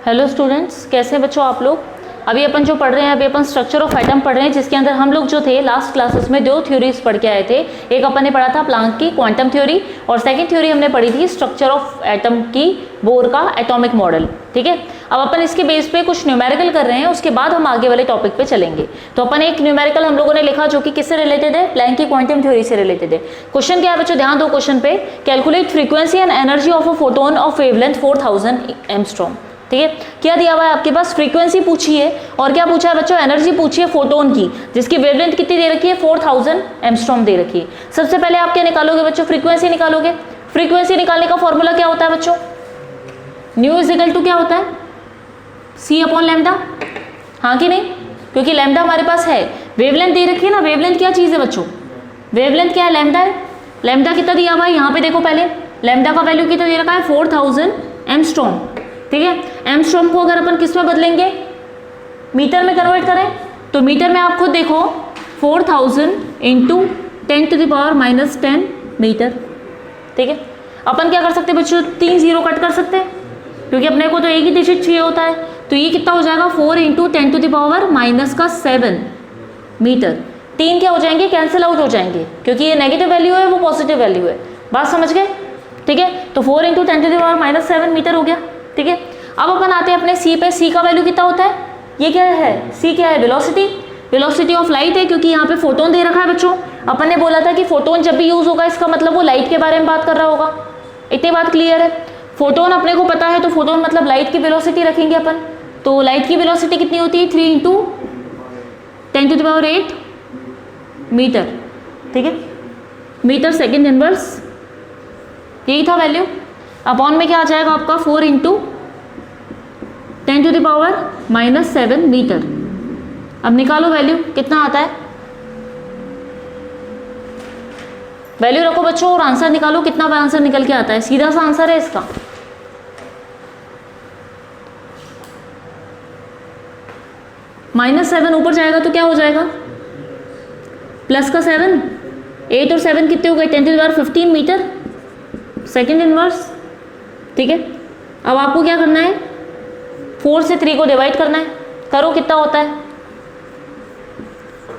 Hello students, कैसे हैं बच्चों आप लोग। अभी अपन जो पढ़ रहे हैं, अभी अपन स्ट्रक्चर ऑफ एटम पढ़ रहे हैं, जिसके अंदर हम लोग जो थे लास्ट क्लासेस में दो थ्योरीज पढ़ के आए थे। एक अपन ने पढ़ा था प्लांक की क्वांटम थ्योरी, और सेकंड थ्योरी हमने पढ़ी थी स्ट्रक्चर ऑफ एटम की बोर का एटॉमिक मॉडल। ठीक है, अब अपन इसके बेस पे कुछ न्यूमेरिकल कर रहे हैं, उसके बाद हम आगे वाले टॉपिक पे चलेंगे। तो अपन एक न्यूमेरिकल हम लोगों ने लिखा जो कि किससे रिलेटेड है, प्लैंक की क्वांटम थ्योरी से रिलेटेड है। क्वेश्चन क्या है बच्चों, ध्यान दो क्वेश्चन पे। Calculate frequency and energy of a photon of wavelength 4000 angstrom. ठीक है, क्या दिया हुआ है आपके पास, फ्रीक्वेंसी पूछी है और क्या पूछा है बच्चों, एनर्जी पूछी है फोटोन की, जिसकी वेवलेंथ कितनी दे रखी है, 4000 एंगस्ट्रॉम दे रखी है। सबसे पहले आप क्या निकालोगे बच्चों, फ्रीक्वेंसी निकालोगे। फ्रीक्वेंसी निकालने का फॉर्मूला क्या होता है बच्चों, न्यू इज इक्वल टू क्या होता है, सी अपॉन लैम्डा। हाँ कि नहीं, क्योंकि लैम्डा हमारे पास है। वेवलेंथ दे रखी है ना, वेवलेंथ क्या चीज है बच्चों, वेवलेंथ क्या है, लैम्डा है। लैम्डा कितना दिया हुआ है, यहाँ पे देखो पहले लैम्डा का वैल्यू कितना दे रखा है, 4000 एंगस्ट्रॉम। ठीक है, एंगस्ट्रॉम को अगर अपन किस में बदलेंगे, मीटर में कन्वर्ट करें, तो मीटर में आप खुद देखो 4000 इंटू 10⁻⁻10 मीटर। ठीक है, अपन क्या कर सकते हैं बच्चों, 3 जीरो कट कर सकते हैं, क्योंकि अपने को तो एक ही डिजिट चाहिए होता है। तो ये कितना हो जाएगा, 4 इंटू 10⁻⁻7 मीटर। 3 क्या हो जाएंगे, कैंसिल आउट हो जाएंगे, क्योंकि ये नेगेटिव वैल्यू है, वो पॉजिटिव वैल्यू है। बात समझ गए। ठीक है, तो 4 इंटू 10⁻⁻7 मीटर हो गया। ठीक है, अब अपन आते हैं अपने सी पे। सी का वैल्यू कितना होता है, ये क्या है, सी क्या है, वेलोसिटी। वेलोसिटी ऑफ लाइट है, क्योंकि यहाँ पे फोटोन दे रखा है बच्चों। अपन ने बोला था कि फोटोन जब भी यूज होगा, इसका मतलब वो लाइट के बारे में बात कर रहा होगा। इतनी बात क्लियर है। फोटोन अपने को पता है, तो फोटोन मतलब लाइट की वेलोसिटी रखेंगे अपन। तो लाइट की वेलोसिटी कितनी होती है, 3 इंटू 10⁸ मीटर। ठीक है, मीटर सेकेंड इनवर्स, यही था वैल्यू। अपॉन में क्या आ जाएगा आपका, 4 इंटू 10⁻⁻7 मीटर। अब निकालो वैल्यू कितना आता है, वैल्यू रखो बच्चों और आंसर निकालो, कितना आंसर निकल के आता है। सीधा सा आंसर है इसका, -7 ऊपर जाएगा तो क्या हो जाएगा, प्लस का 7, 8 और 7 कितने हो गए, 10⁻15 मीटर सेकेंड इनवर्स। ठीक है, अब आपको क्या करना है, 4 से 3 को डिवाइड करना है। करो कितना होता है,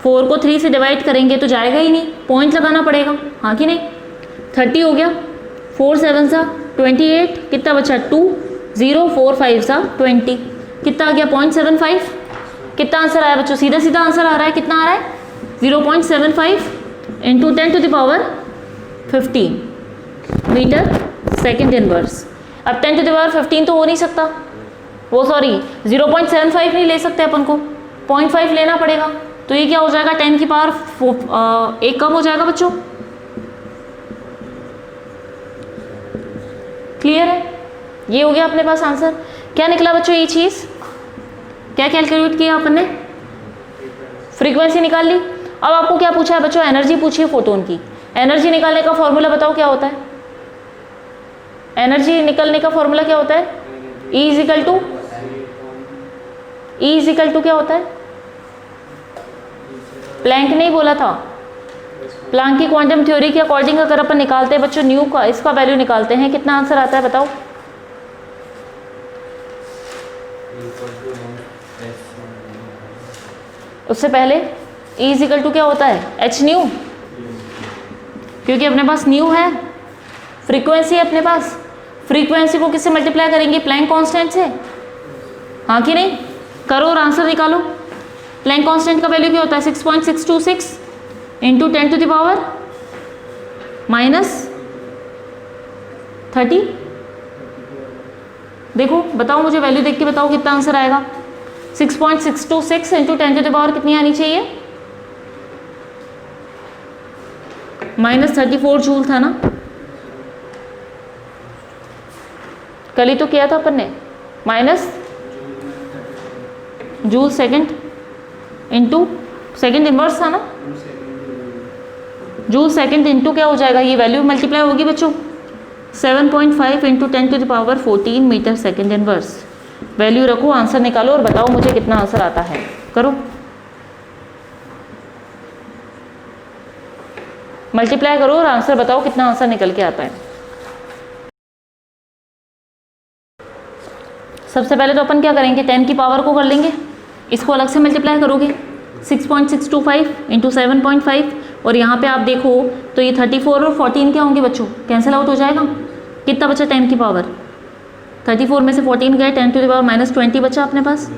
4 को 3 से डिवाइड करेंगे तो जाएगा ही नहीं, पॉइंट लगाना पड़ेगा। हाँ कि नहीं, 30 हो गया, 4 7 सा 28, कितना बचा 2, 0 4 5 सा 20, कितना आ गया 0.75। कितना आंसर आया बच्चों, सीधा सीधा आंसर आ रहा है, कितना आ रहा है 0.75 इंटू 10⁻15 मीटर सेकेंड इनवर्स। अब 10⁻15 तो हो नहीं सकता, वो सॉरी 0.75 नहीं ले सकते अपन को, 0.5 लेना पड़ेगा। तो ये क्या हो जाएगा, 10 की पावर 1 कम हो जाएगा बच्चों। क्लियर है, ये हो गया अपने पास आंसर। क्या निकला बच्चों, ये चीज क्या कैलकुलेट किया अपन ने, फ्रीक्वेंसी निकाल ली। अब आपको क्या पूछा है बच्चों, एनर्जी पूछी है फोटोन की। एनर्जी निकालने का फॉर्मूला बताओ क्या होता है, एनर्जी निकलने का फॉर्मूला क्या होता है, E इज इक्वल टू क्या होता है, प्लैंक नहीं बोला था, प्लैंक की क्वांटम थ्योरी के अकॉर्डिंग अगर अपन निकालते हैं बच्चों न्यू का, इसका वैल्यू निकालते हैं, कितना आंसर आता है बताओ। उससे पहले E इज इक्वल टू क्या होता है, h न्यू, क्योंकि अपने पास न्यू है, फ्रीक्वेंसी है अपने पास। फ्रीक्वेंसी को किससे मल्टीप्लाई करेंगे, प्लैंक कांस्टेंट से। हाँ कि नहीं, करो और आंसर निकालो। प्लैंक कांस्टेंट का वैल्यू क्या होता है, 6.626 इंटू 10⁻⁻30। देखो बताओ, मुझे वैल्यू देख के बताओ कितना आंसर आएगा। 6.626 इंटू 10⁻⁻ कितनी आनी चाहिए, -34 जूल था ना, कल ही तो किया था अपन ने, minus joule second into second inverse था ना, जूल सेकंड इंटू क्या हो जाएगा, ये वैल्यू मल्टीप्लाई होगी बच्चों, 7.5 into 10⁻14 metre second inverse. Value रखो, आंसर निकालो और बताओ मुझे कितना आंसर आता है। करो, मल्टीप्लाई करो और आंसर बताओ कितना आंसर निकल के आता है। सबसे पहले तो अपन क्या करेंगे, 10 की पावर को कर लेंगे, इसको अलग से मल्टीप्लाई करोगे 6.625 इंटू 7.5, और यहाँ पे आप देखो तो ये 34 और 14 क्या होंगे बच्चों, कैंसिल आउट हो जाएगा। कितना बचा 10 की पावर, 34 में से 14 गए, 10 टू द पावर -20 बचा अपने पास,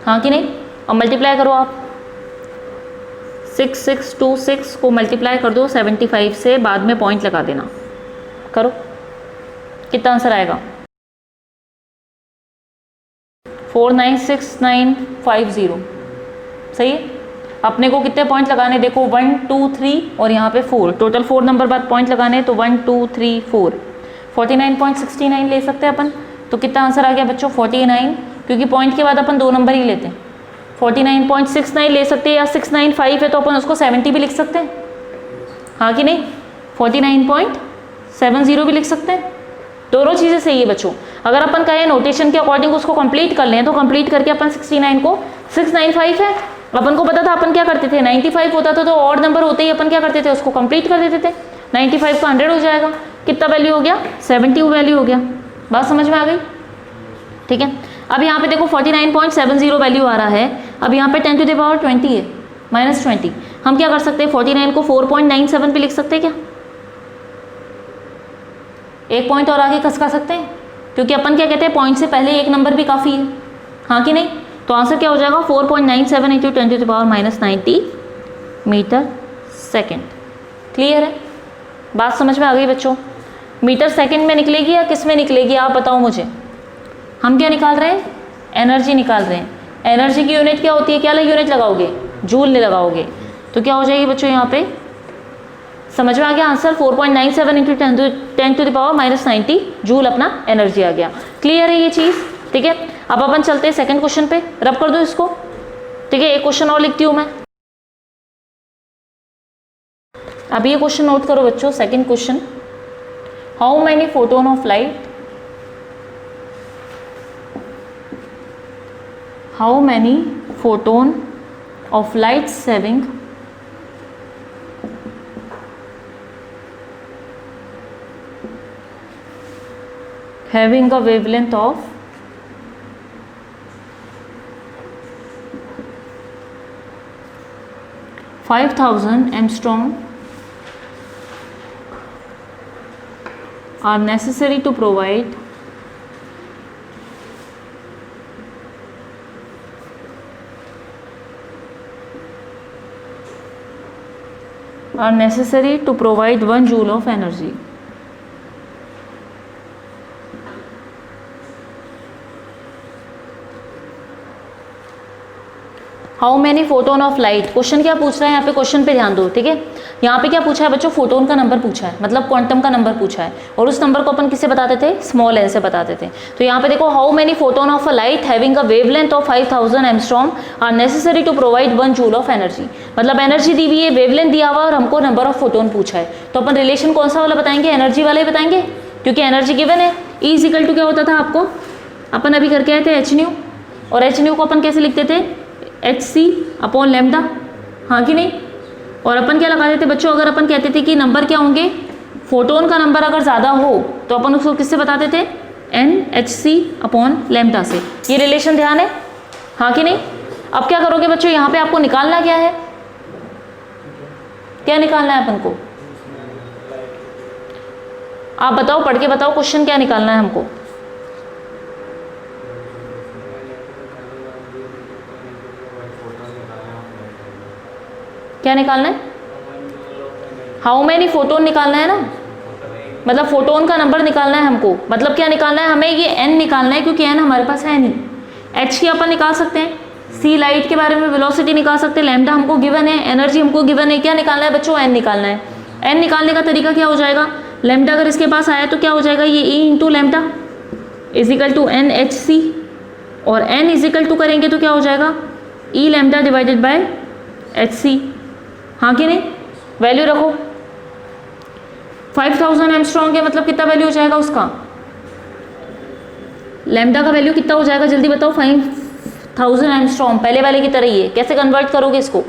हाँ कि नहीं। अब मल्टीप्लाई करो आप, 6626 को मल्टीप्लाई कर दो 75 से, बाद में पॉइंट लगा देना, करो कितना आंसर आएगा, 496950। सही है। अपने को कितने पॉइंट लगाने, देखो 1 2 3 और यहाँ पे 4, टोटल 4 नंबर बाद पॉइंट लगाने, तो 1 2 3 4, 49.69 ले सकते हैं अपन। तो कितना आंसर आ गया बच्चों 49, क्योंकि पॉइंट के बाद अपन 2 नंबर ही लेते हैं। 49.69 ले सकते हैं, या 695 है तो अपन उसको 70 भी लिख सकते हैं, हाँ कि नहीं। 49.70 भी लिख सकते हैं, दोनों चीज़ें सही है बच्चों। अगर अपन कहें नोटेशन के अकॉर्डिंग उसको कंप्लीट कर लें, तो कंप्लीट करके अपन 69 को 695 है, अपन को पता था, अपन क्या करते थे 95 होता था तो ऑड नंबर होते ही अपन क्या करते थे उसको कंप्लीट कर देते थे। 95 का 100 हो जाएगा, कितना वैल्यू हो गया 70 वैल्यू हो गया। बात समझ में आ गई, ठीक है। अब यहाँ पे देखो 49.70 वैल्यू आ रहा है, अब यहाँ पे 10 टू द पावर 20 है, -20। हम क्या कर सकते हैं 49 को 4.97 पे लिख सकते हैं क्या, एक पॉइंट और आगे खसका सकते हैं, क्योंकि अपन क्या कहते हैं पॉइंट से पहले एक नंबर भी काफ़ी है, हाँ कि नहीं। तो आंसर क्या हो जाएगा 4.97 into 10 to the power -90 metre second. Clear है, बात समझ में आ गई बच्चों। मीटर सेकेंड में निकलेगी या किस में निकलेगी आप बताओ मुझे। हम क्या निकाल रहे हैं, एनर्जी निकाल रहे हैं। एनर्जी की यूनिट क्या होती है, क्या यूनिट लगाओगे, जूल नहीं लगाओगे, तो क्या हो जाएगी बच्चों यहाँ पे, समझ में आ गया answer 4.97 into 10 to the power -90 joule अपना एनर्जी आ गया। क्लियर है ये चीज़, ठीक है। अब अपन चलते हैं सेकंड क्वेश्चन पे, रब कर दो इसको, ठीक है। एक क्वेश्चन और लिखती हूँ मैं, अब ये क्वेश्चन नोट करो बच्चों। Second question, how many photon of light, how many photon of lights having a wavelength of 5000 angstrom are necessary to provide one joule of energy. How many photon of light, question क्या पूछ रहा है यहाँ पे, question पे ध्यान दो, ठीक है। यहाँ पे क्या पूछा है बच्चों, फोटोन का नंबर पूछा है, मतलब क्वांटम का नंबर पूछा है, और उस नंबर को अपन किससे बताते थे, स्मॉल एन से बताते थे। तो यहाँ पे देखो how many photon of a light having a wavelength of 5000 angstrom are necessary to provide 1 joule of energy. मतलब एनर्जी दी हुई है, वेवलेंथ दिया हुआ और हमको नंबर ऑफ फोटोन पूछा है, तो अपन रिलेशन कौन सा वाला बताएंगे, एनर्जी वाला ही बताएंगे, क्योंकि एनर्जी गिवन है। ई इज इक्वल टू क्या होता था आपको, अपन अभी करके आए थे एच न्यू, और एच न्यू को अपन कैसे लिखते थे, HC अपॉन लैम्डा, हाँ कि नहीं। और अपन क्या लगा देते बच्चों, अगर अपन कहते थे कि नंबर क्या होंगे, फोटोन का नंबर अगर ज़्यादा हो तो अपन उसको किससे बताते थे, NHC अपॉन लैम्डा से। ये रिलेशन ध्यान है, हाँ कि नहीं। अब क्या करोगे बच्चों, यहाँ पे आपको निकालना क्या है, क्या निकालना है अपन को, आप बताओ, पढ़ के बताओ क्वेश्चन क्या निकालना है हमको। क्या निकालना है, हाउ मैनी फोटोन निकालना है ना, मतलब फोटोन का नंबर निकालना है हमको। मतलब क्या निकालना है हमें, ये n निकालना है, क्योंकि n हमारे पास है नहीं। h की अपन निकाल सकते हैं, c लाइट के बारे में वेलोसिटी निकाल सकते हैं, लैम्डा हमको गिवन है, एनर्जी हमको गिवन है। क्या निकालना है बच्चों, n निकालना है। n निकालने का तरीका क्या हो जाएगा, लैम्डा अगर इसके पास आया तो क्या हो जाएगा, ये e into lambda is equal to NHC, और n इज इक्वल टू करेंगे तो क्या हो जाएगा, e lambda divided by HC, हाँ कि नहीं। वैल्यू रखो, 5000 एंगस्ट्रॉम के मतलब कितना वैल्यू हो जाएगा उसका, लैम्डा का वैल्यू कितना हो जाएगा जल्दी बताओ, 5000 एंगस्ट्रॉम, पहले वाले की तरह ही है। कैसे कन्वर्ट करोगे इसको,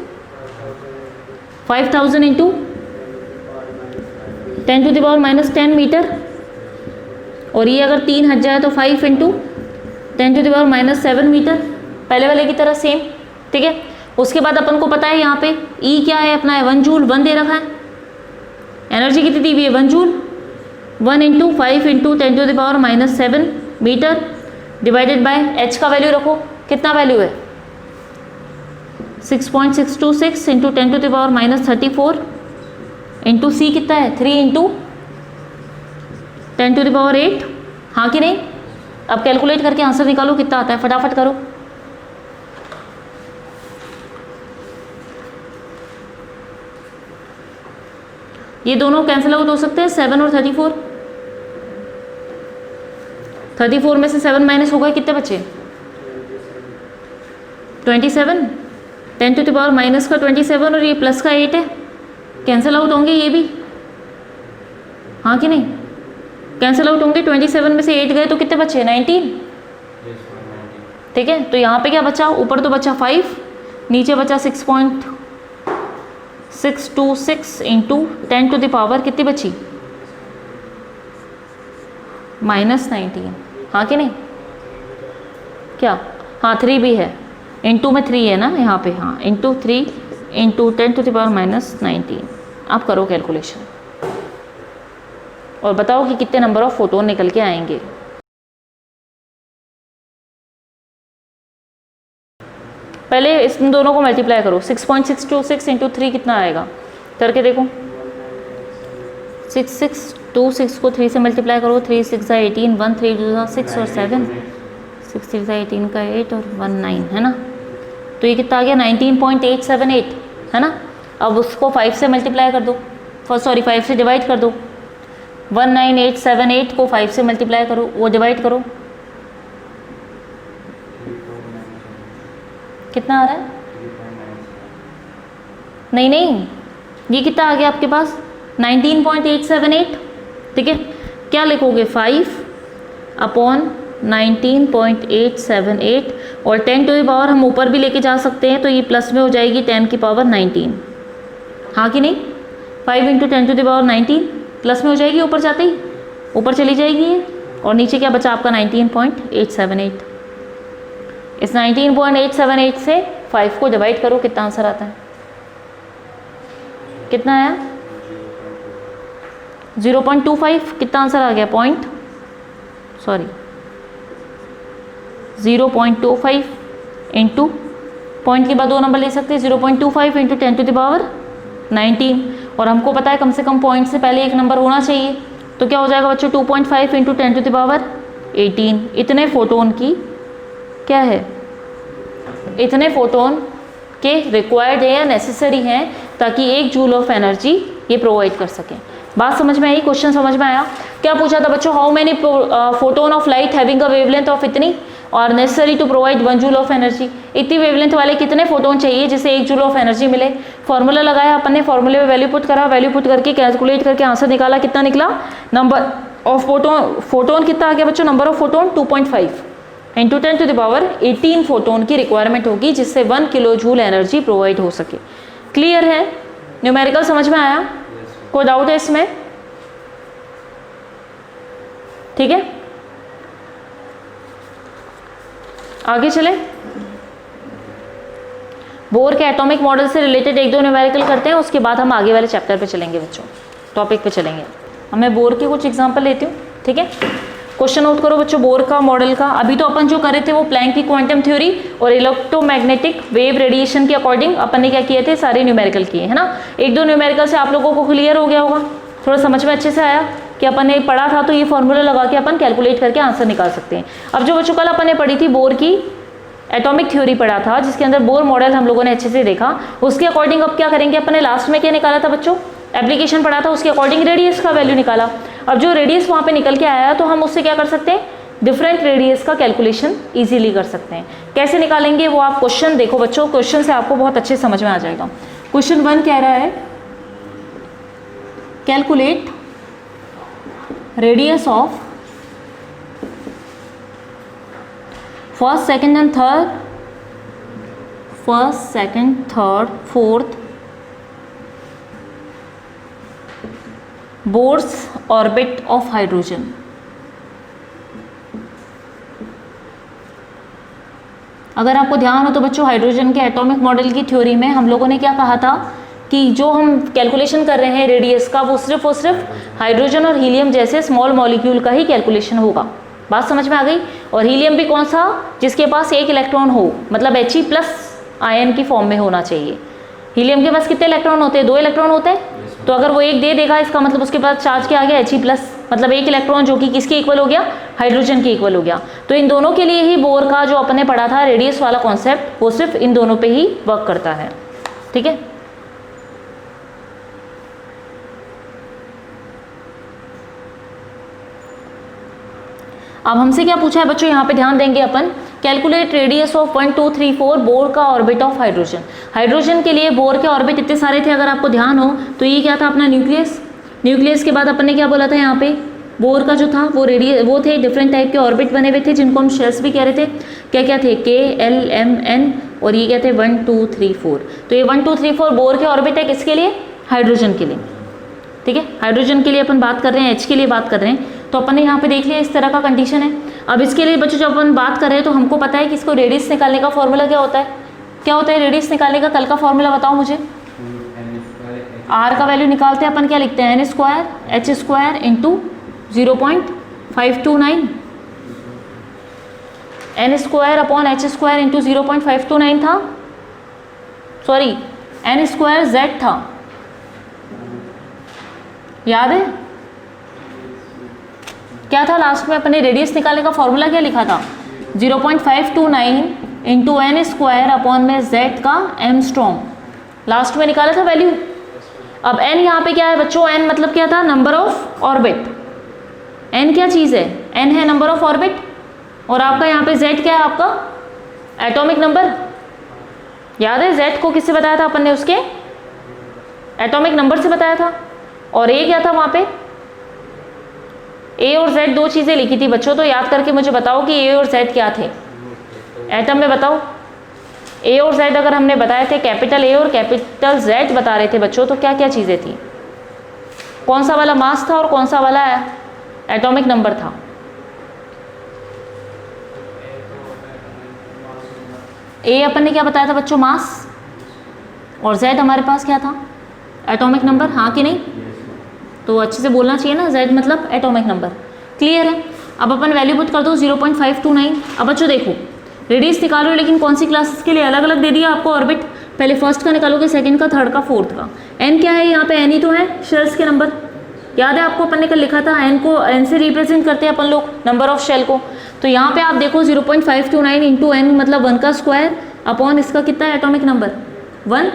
5000 into 10 to the power -10 metre, और ये अगर 3 हट जाए तो 5 इंटू 10⁻⁷ मीटर, पहले वाले की तरह सेम, ठीक है। उसके बाद अपन को पता है यहाँ पे ई क्या है अपना है 1 जूल, 1 दे रखा है, एनर्जी कितनी दी हुई है 1 joule, 1 × 5 × 10⁻⁷ metre divided by H का वैल्यू रखो, कितना वैल्यू है 6.626 × 10⁻34 इंटू सी कितना है 3 × 10⁸, हाँ कि नहीं। अब कैलकुलेट करके आंसर निकालो कितना आता है, फटाफट करो। ये दोनों कैंसिल आउट हो सकते हैं 7 और 34, 34 में से 7 माइनस हो गए, कितने बचे 27, 10⁻⁻ का 27 और ये प्लस का 8 है, कैंसिल आउट होंगे ये भी, हाँ कि नहीं, कैंसिल आउट होंगे। 27 में से 8 गए तो कितने बचे 19, ठीक है। तो यहाँ पे क्या बचा, ऊपर तो बचा 5, नीचे बचा 6.626 इंटू 10⁻, कितनी बची -19, हाँ कि नहीं, क्या, हाँ 3 भी है, इंटू में 3 है ना यहाँ पे, हाँ इंटू 3 इंटू 10⁻⁻19। आप करो कैलकुलेशन और बताओ कि कितने नंबर ऑफ फोटोन निकल के आएंगे। पहले इस दोनों को मल्टीप्लाई करो, 6.626 इंटू 3 कितना आएगा, करके देखो। 6,626 को 3 से मल्टीप्लाई करो, 3 6 18, 1 3 2 6 और 7, 6 3 18 का 8 और 1 9 है ना, तो ये कितना आ गया 19.878 है ना। अब उसको 5 से मल्टीप्लाई कर दो, 5 से डिवाइड कर दो, 19878 को 5 से मल्टीप्लाई करो, वो डिवाइड करो, कितना आ रहा है, नहीं ये कितना आ गया आपके पास 19.878, ठीक है। क्या लिखोगे 5/19.878 और 10⁻, हम ऊपर भी लेके जा सकते हैं तो ये प्लस में हो जाएगी 10⁻19, हाँ कि नहीं। 5 × 10⁻19 प्लस में हो जाएगी, ऊपर जाते ही ऊपर चली जाएगी ये, और नीचे क्या बचा आपका 19.878। इस 19.878 से 5 को डिवाइड करो, कितना आंसर आता है, कितना आया 0.25, कितना आंसर आ गया 0.25 इंटू पॉइंट के बाद 2 नंबर ले सकते हैं, 0.25 इंटू 10⁻19, और हमको पता है कम से कम पॉइंट से पहले एक नंबर होना चाहिए, तो क्या हो जाएगा बच्चों 2.5 इंटू 10⁻18। इतने फोटोन की क्या है, इतने फोटोन के रिक्वायर्ड है या नेसेसरी हैं ताकि 1 जूल ऑफ एनर्जी ये प्रोवाइड कर सकें। बात समझ में आई, क्वेश्चन समझ में आया। क्या पूछा था बच्चों, how many photon of light having a wavelength of इतनी और necessary to provide 1 joule of energy, इतनी वेवलेंथ वाले कितने फोटोन चाहिए जिससे 1 जूल ऑफ एनर्जी मिले। फॉर्मूला लगाया अपन ने, फॉर्मूले में वैल्यू पुट करा, वैल्यू पुट करके कैलकुलेट करके आंसर निकाला, कितना निकला, नंबर ऑफ फोटोन कितना आ गया बच्चों, number of photon 2.5 into 10⁻18 photon की रिक्वायरमेंट होगी जिससे 1 किलो जूल एनर्जी प्रोवाइड हो सके। क्लियर है, न्यूमेरिकल समझ में आया, कोई डाउट है इसमें, ठीक है। आगे चले, बोर के एटॉमिक मॉडल से रिलेटेड 1-2 न्यूमेरिकल करते हैं, उसके बाद हम आगे वाले चैप्टर पे चलेंगे बच्चों, टॉपिक पे चलेंगे। अब मैं बोर के कुछ एग्जांपल लेती हूँ, ठीक है। क्वेश्चन नोट करो बच्चों, बोर का मॉडल का। अभी तो अपन जो करे थे वो प्लैंक की क्वांटम थ्योरी और इलेक्ट्रोमैग्नेटिक वेव रेडिएशन के अकॉर्डिंग अपन ने क्या किए थे, सारे न्यूमेरिकल किए है ना। 1-2 न्यूमेरिकल से आप लोगों को क्लियर हो गया होगा, थोड़ा समझ में अच्छे से आया कि अपन ने पढ़ा था तो ये फॉर्मूला लगा के अपन कैलकुलेट करके आंसर निकाल सकते हैं। अब जो बच्चों कल अपन ने पढ़ी थी बोर की एटॉमिक थ्योरी पढ़ा था, जिसके अंदर बोर मॉडल हम लोगों ने अच्छे से देखा, उसके अकॉर्डिंग अब क्या करेंगे, अपन ने लास्ट में क्या निकाला था बच्चों, एप्लीकेशन पढ़ा था, उसके अकॉर्डिंग रेडियस का वैल्यू निकाला। अब जो रेडियस वहाँ पे निकल के आया तो हम उससे क्या कर सकते हैं, डिफरेंट रेडियस का कैलकुलेशन इजीली कर सकते हैं। कैसे निकालेंगे वो आप क्वेश्चन देखो बच्चों, क्वेश्चन से आपको बहुत अच्छे समझ में आ जाएगा। क्वेश्चन 1 कह रहा है calculate radius of first second and third, first second third fourth Bohr's orbit of hydrogen. अगर आपको ध्यान हो तो बच्चों हाइड्रोजन के एटॉमिक मॉडल की थ्योरी में हम लोगों ने क्या कहा था कि जो हम कैलकुलेशन कर रहे हैं रेडियस का वो सिर्फ हाइड्रोजन और हीलियम जैसे स्मॉल मॉलिक्यूल का ही कैलकुलेशन होगा। बात समझ में आ गई। और हीलियम भी कौन सा, जिसके पास एक इलेक्ट्रॉन हो, मतलब He+ आयन की फॉर्म में होना चाहिए। हीलियम के पास कितने इलेक्ट्रॉन होते हैं, 2 इलेक्ट्रॉन होते हैं। तो अगर वो एक दे देगा इसका मतलब उसके पास चार्ज क्या आ गया, He+, मतलब एक इलेक्ट्रॉन जो कि किसके इक्वल हो गया, हाइड्रोजन के इक्वल हो गया। तो इन दोनों के लिए ही बोर का जो अपने पढ़ा था रेडियस वाला कॉन्सेप्ट वो सिर्फ इन दोनों पे ही वर्क करता है। ठीक है। अब हमसे क्या पूछा है बच्चों, यहाँ पे ध्यान देंगे अपन, कैलकुलेट रेडियस ऑफ 1 2 3 4 बोर का ऑर्बिट ऑफ हाइड्रोजन। हाइड्रोजन के लिए बोर के ऑर्बिट इतने सारे थे, अगर आपको ध्यान हो तो ये क्या था अपना न्यूक्लियस। न्यूक्लियस के बाद अपन ने क्या बोला था, यहाँ पे बोर का जो था वो थे डिफरेंट टाइप के ऑर्बिट बने हुए थे जिनको हम शेल्स भी कह रहे थे। क्या क्या थे, K L M N, और ये क्या थे 1 2 3 4। तो ये 1 2 3 4 बोर के ऑर्बिट है, किसके लिए, हाइड्रोजन के लिए। ठीक है, हाइड्रोजन के लिए अपन बात कर रहे हैं, H के लिए बात कर रहे हैं। तो अपन ने यहाँ पे देख लिया इस तरह का कंडीशन है। अब इसके लिए बच्चों जब अपन बात कर रहे हैं तो हमको पता है कि इसको रेडियस निकालने का फॉर्मूला क्या होता है, क्या होता है रेडियस निकालने का, कल का फॉर्मूला बताओ मुझे। R का वैल्यू निकालते हैं अपन, क्या लिखते हैं, n² h² into 0.529, n² upon h² into 0.529 था, सॉरी n² z था, याद है क्या था लास्ट में अपने रेडियस निकालने का फॉर्मूला क्या लिखा था, 0.529 इंटू n² अपॉन में z का एंगस्ट्रॉम, लास्ट में निकाला था वैल्यू। अब n यहाँ पे क्या है बच्चों, n मतलब क्या था, नंबर ऑफ ऑर्बिट। n क्या चीज़ है, n है नंबर ऑफ ऑर्बिट, और आपका यहाँ पे z क्या है, आपका एटॉमिक नंबर। याद है z को किससे बताया था अपन ने, उसके एटॉमिक नंबर से बताया था। और a क्या था वहाँ पे, a और z दो चीज़ें लिखी थी बच्चों, तो याद करके मुझे बताओ कि a और z क्या थे एटम में, बताओ। a और z अगर हमने बताए थे, कैपिटल A और कैपिटल Z बता रहे थे बच्चों, तो क्या क्या चीज़ें थी, कौन सा वाला मास था और कौन सा वाला एटॉमिक नंबर था। A अपन ने क्या बताया था बच्चों, मास, और Z हमारे पास क्या था, एटॉमिक नंबर, हाँ कि नहीं। तो अच्छे से बोलना चाहिए ना, Z मतलब एटॉमिक नंबर। क्लियर है। अब अपन वैल्यू पुट कर दो 0.529। अब बच्चों देखो रेडियस निकालो, लेकिन कौन सी क्लासेस के लिए अलग अलग दे दिया आपको ऑर्बिट, पहले फर्स्ट का निकालोगे, सेकंड का, थर्ड का, फोर्थ का। n क्या है यहाँ पे, n ही तो है शेल्स के नंबर, याद है आपको अपन ने कल लिखा था, n को n से रिप्रेजेंट करते हैं अपन लोग नंबर ऑफ शेल को। तो यहाँ पे आप देखो 0.529 इंटू n मतलब 1 का स्क्वायर अपॉन इसका कितना है एटॉमिक नंबर 1,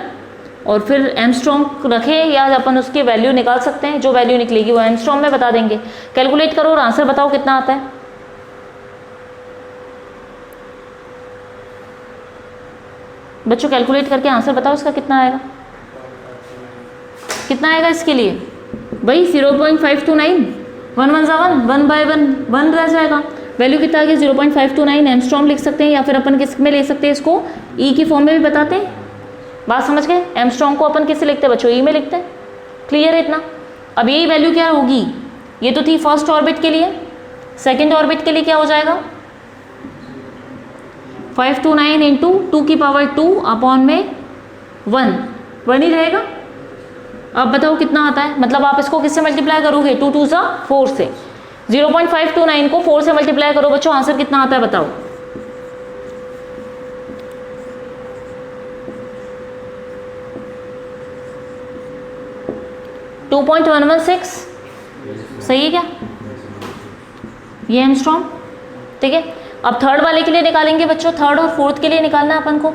और फिर एंगस्ट्रॉम रखे या अपन उसके वैल्यू निकाल सकते हैं, जो वैल्यू निकलेगी वो एंगस्ट्रॉम में बता देंगे। कैलकुलेट करो और आंसर बताओ कितना आता है। बच्चों कैलकुलेट करके आंसर बताओ इसका कितना आएगा, कितना आएगा इसके लिए भाई 0.529, 1 1 जा 1, 1 बाय 1 1 रह जाएगा। वैल्यू कितना आ गया 0.529, एंगस्ट्रॉम लिख सकते हैं या फिर अपन किस में ले सकते हैं, इसको ई की फॉर्म में भी बताते हैं। बात समझ गए। एंगस्ट्रॉम को अपन किससे लिखते हैं बच्चों, ई में लिखते हैं। क्लियर है इतना। अब यही वैल्यू क्या होगी, ये तो थी फर्स्ट ऑर्बिट के लिए, सेकेंड ऑर्बिट के लिए क्या हो जाएगा 529 इंटू 2 की पावर 2 अपॉन में 1 ही रहेगा। अब बताओ कितना आता है, मतलब आप इसको किससे मल्टीप्लाई करोगे, 2 2 जा 4 से, 0.529 को 4 से मल्टीप्लाई करो बच्चों, आंसर कितना आता है बताओ। टू 2.116 सही है क्या, ये एंगस्ट्रॉम। ठीक है। अब थर्ड वाले के लिए निकालेंगे बच्चों, थर्ड और फोर्थ के लिए निकालना है अपन को।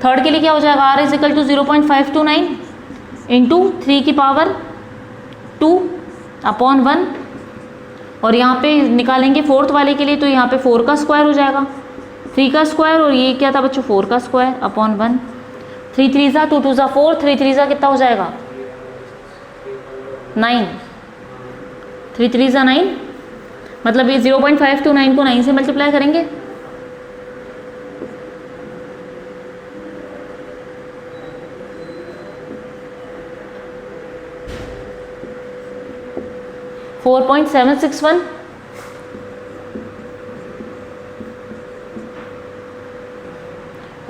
थर्ड के लिए क्या हो जाएगा, R is equal to 0.529 into 3 की पावर 2 अपॉन 1, और यहाँ पे निकालेंगे फोर्थ वाले के लिए, तो यहाँ पे 4 का स्क्वायर हो जाएगा, 3 का स्क्वायर, और ये क्या था बच्चों 4 का स्क्वायर अपॉन 1, 3 3 जा 2 2 जा 4, 3 3 जा कितना हो जाएगा 9, 3 3 जा 9, मतलब ये 0.529 को 9 से मल्टीप्लाई करेंगे,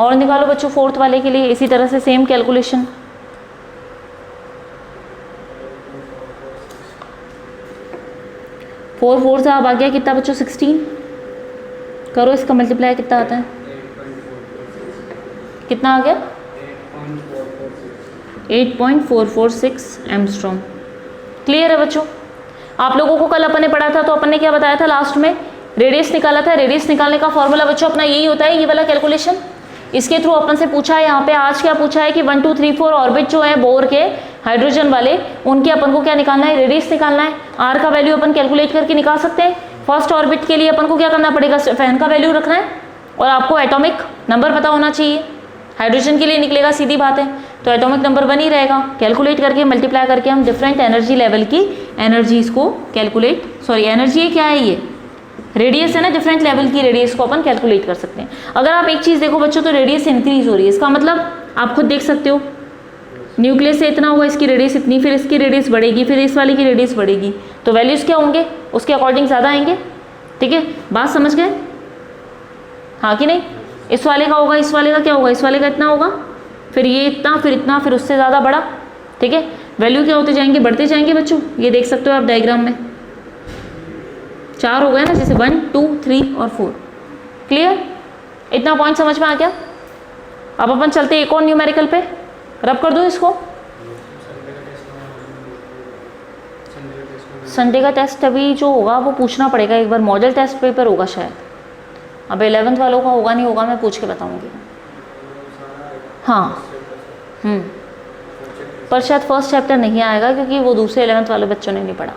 और निकालो बच्चों फोर्थ वाले के लिए इसी तरह से सेम कैलकुलेशन। 4 से अब आ गया कितना बच्चों 16, करो इसका मल्टीप्लाई कितना आता है, कितना आ गया 8.446 एंगस्ट्रॉम। क्लियर है बच्चों। आप लोगों को कल अपन ने पढ़ा था तो अपन ने क्या बताया था, लास्ट में रेडियस निकाला था। रेडियस निकालने का फॉर्मूला बच्चों अपना यही होता है, ये वाला कैलकुलेशन। इसके थ्रू अपन से पूछा है यहाँ पे आज क्या पूछा है कि 1 2 3 4 ऑर्बिट जो है बोर के हाइड्रोजन वाले, उनके अपन को क्या निकालना है, रेडियस निकालना है। आर का वैल्यू अपन कैलकुलेट करके निकाल सकते हैं। फर्स्ट ऑर्बिट के लिए अपन को क्या करना पड़ेगा, फैन का वैल्यू रखना है और आपको एटॉमिक नंबर पता होना चाहिए। हाइड्रोजन के लिए निकलेगा, सीधी बात है, तो एटॉमिक नंबर बन ही रहेगा। कैलकुलेट करके मल्टीप्लाई करके हम डिफरेंट एनर्जी लेवल की एनर्जीज को कैलकुलेट, सॉरी एनर्जी क्या है, ये रेडियस है ना, डिफरेंट लेवल की रेडियस को अपन कैलकुलेट कर सकते हैं। अगर आप एक चीज़ देखो बच्चों तो रेडियस इंक्रीज हो रही है, इसका मतलब आप खुद देख सकते हो न्यूक्लियस से इतना हुआ, इसकी रेडियस इतनी, फिर इसकी रेडियस बढ़ेगी, फिर इस वाली की रेडियस बढ़ेगी, तो वैल्यूज़ क्या होंगे उसके अकॉर्डिंग ज़्यादा आएंगे। ठीक है, बात समझ गए, हाँ कि नहीं। इस वाले का होगा, इस वाले का क्या होगा, इस वाले का इतना होगा, फिर ये इतना, फिर इतना, फिर उससे ज़्यादा बड़ा। ठीक है, वैल्यू क्या होते जाएंगे, बढ़ते जाएंगे बच्चों। ये देख सकते हो आप डायग्राम में 4 हो गए ना, जैसे 1 2 3 और 4। क्लियर, इतना पॉइंट समझ में आ गया। अब अपन चलते हैं एक और न्यूमेरिकल पे, रब कर दूँ इसको। संडे का टेस्ट अभी जो होगा वो पूछना पड़ेगा एक बार, मॉडल टेस्ट पेपर होगा शायद। अब 11th वालों का होगा नहीं होगा, मैं पूछ के बताऊंगी। हाँ पर शायद फर्स्ट चैप्टर नहीं आएगा क्योंकि वो दूसरे 11th वाले बच्चों ने नहीं पढ़ा,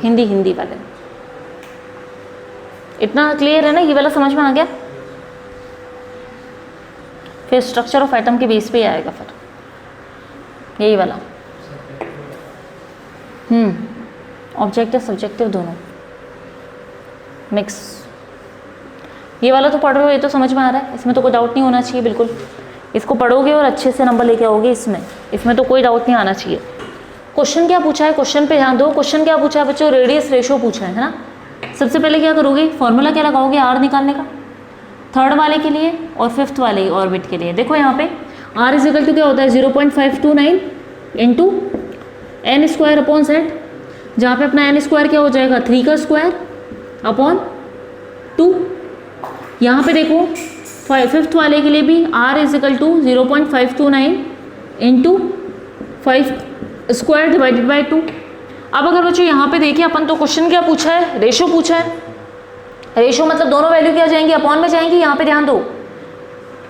हिंदी वाले। इतना क्लियर है ना, ये वाला समझ में आ गया। फिर स्ट्रक्चर ऑफ एटम के बेस पे ही आएगा फिर यही वाला। ऑब्जेक्टिव सब्जेक्टिव दोनों मिक्स। ये वाला तो पढ़ रहे हो, ये तो समझ में आ रहा है, इसमें तो कोई डाउट नहीं होना चाहिए बिल्कुल। इसको पढ़ोगे और अच्छे से नंबर लेके आओगे, इसमें तो कोई डाउट नहीं आना चाहिए। क्वेश्चन क्या पूछा है, क्वेश्चन पे ध्यान दो। क्वेश्चन क्या पूछा है बच्चों, रेडियस रेशो पूछा है ना। सबसे पहले क्या करोगे, फॉर्मूला क्या लगाओगे, आर निकालने का, थर्ड वाले के लिए और फिफ्थ वाले ऑर्बिट के लिए। देखो यहाँ पे आर इज इक्वल टू क्या होता है 0.529 into n square upon Z, जहाँ पे अपना एन स्क्वायर क्या हो जाएगा 3 का स्क्वायर अपॉन 2। यहाँ पे देखो फिफ्थ वाले के लिए भी r is equal to 0.529 into 5 square divided by 2। अब अगर बच्चों यहाँ पे देखिए अपन, तो क्वेश्चन क्या पूछा है, रेशो पूछा है। रेशो मतलब दोनों वैल्यू क्या जाएंगी, अपॉन में जाएंगी। यहाँ पे ध्यान दो,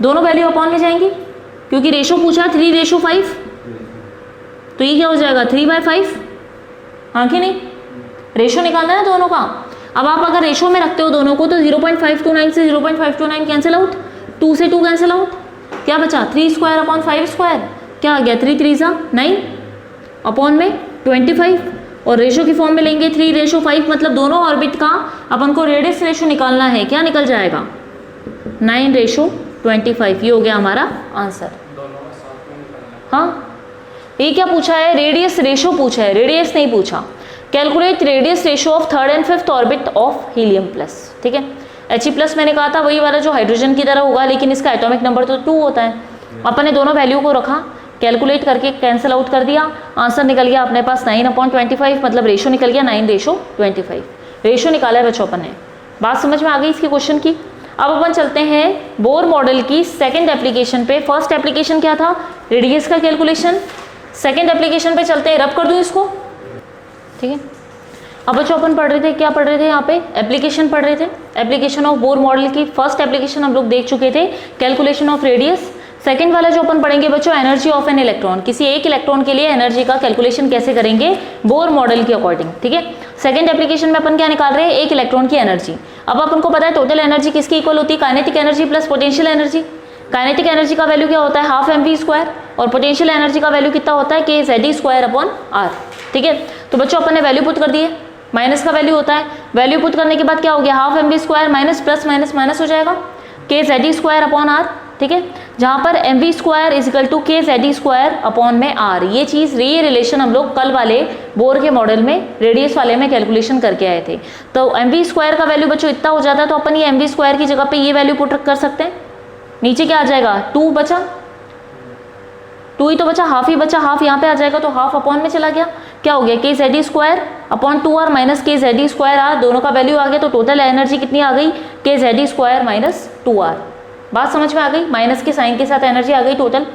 दोनों वैल्यू अपॉन में जाएंगी क्योंकि रेशो पूछा है 3:5, तो ये क्या हो जाएगा 3/5, हाँ कि नहीं। रेशो निकालना है दोनों का। अब आप अगर रेशो में रखते हो दोनों को तो 0.529 से 0.529 कैंसिल आउट, 2 से 2 कैंसिल आउट, क्या बचा 3 स्क्वायर अपॉन 5 स्क्वायर, क्या आ गया 3 3 9 अपॉन में 25। और रेशो की फॉर्म में लेंगे 3:5, मतलब दोनों ऑर्बिट का अपन को रेडियस रेशो निकालना है, क्या निकल जाएगा 9:25। ये हो गया हमारा आंसर। हाँ, ये क्या पूछा है, रेडियस रेशो पूछा है, रेडियस नहीं पूछा। Calculate radius ratio of third and fifth orbit of helium plus. ठीक है, He+ मैंने कहा था वही वाला जो हाइड्रोजन की तरह होगा, लेकिन इसका एटॉमिक नंबर तो 2 होता है। अपन ने दोनों वैल्यू को रखा, कैलकुलेट करके कैंसिल आउट कर दिया, आंसर निकल गया अपने पास 9/25, मतलब रेशो निकल गया 9:25। रेशो निकाला है बच्चों अपन ने। बात समझ में आ गई इसके क्वेश्चन की। अब अपन चलते हैं बोर मॉडल की सेकंड एप्लीकेशन पे। फर्स्ट एप्लीकेशन क्या था, रेडियस का कैलकुलेशन। सेकंड एप्लीकेशन पे चलते हैं, रब कर दूं इसको। ठीक है, अब बच्चों अपन पढ़ रहे थे, क्या पढ़ रहे थे यहाँ पे, एप्लीकेशन पढ़ रहे थे। एप्लीकेशन ऑफ बोर मॉडल की फर्स्ट एप्लीकेशन हम लोग देख चुके थे, कैलकुलेशन ऑफ रेडियस। सेकंड वाला जो अपन पढ़ेंगे बच्चों, एनर्जी ऑफ एन इलेक्ट्रॉन। किसी एक इलेक्ट्रॉन के लिए एनर्जी का कैलकुलेशन कैसे करेंगे बोर मॉडल के अकॉर्डिंग। ठीक है, सेकंड एप्लीकेशन में अपन क्या निकाल रहे हैं, एक इलेक्ट्रॉन की एनर्जी। अब अपन को पता है टोटल एनर्जी किसकी इक्वल होती है, kinetic energy plus potential energy. Kinetic energy का वैल्यू क्या होता है, ½ mv² और पोटेंशियल एनर्जी का वैल्यू कितना होता है kZe² अपॉन r। ठीक है, तो बच्चों अपन ने वैल्यू पुट कर दिए, माइनस का वैल्यू होता है। वैल्यू पुट करने के बाद क्या हो गया, ½ mv² minus plus minus minus हो जाएगा kZe² अपॉन r। ठीक है, जहाँ पर mv² is equal to kZe² upon में r। ये चीज़, ये रिलेशन हम लोग कल वाले बोर के मॉडल में रेडियस वाले में कैलकुलेशन करके आए थे। तो mv² का वैल्यू बच्चों इतना हो जाता है, तो अपन ये mv² की जगह पे ये वैल्यू पुट कर सकते हैं। नीचे क्या आ जाएगा, 2 बचा, 2 ही तो बचा, हाफ ही बचा, हाफ यहाँ पे आ जाएगा तो हाफ अपॉन में चला गया, क्या हो गया के Z E square upon 2r minus के जेड ई स्क्वायर आर, दोनों का वैल्यू आ गया तो टोटल एनर्जी कितनी आ गई, के Z E square minus 2r। बात समझ में आ गई, माइनस के साइन के साथ एनर्जी आ गई टोटल।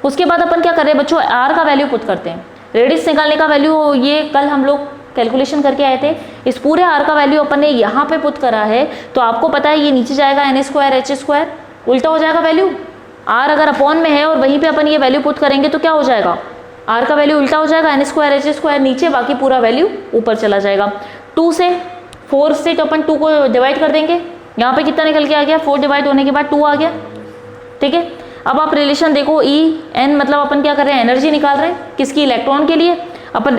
उसके बाद अपन क्या कर रहे हैं बच्चों, आर का वैल्यू पुट करते हैं, रेडियस निकालने का वैल्यू ये कल हम लोग कैलकुलेशन करके आए थे, इस पूरे आर का वैल्यू अपन ने यहाँ पे पुट करा है, तो आपको पता है ये नीचे जाएगा एन स्क्वायर एच स्क्वायर, उल्टा हो जाएगा वैल्यू, आर अगर अपॉन में है और वहीं पे अपन ये वैल्यू पुट करेंगे तो क्या हो जाएगा, आर का वैल्यू उल्टा हो जाएगा, एन स्क्वायर एच स्क्वायर नीचे, बाकी पूरा वैल्यू ऊपर चला जाएगा। 2 से 4 से तो अपन 2 को डिवाइड कर देंगे, यहाँ पे कितना निकल के आ गया, 4 डिवाइड होने के बाद 2 आ गया, ठीक है। अब आप रिलेशन देखो, ई एन मतलब अपन क्या कर रहे हैं, एनर्जी निकाल रहे हैं, किसकी, इलेक्ट्रॉन के लिए, अपन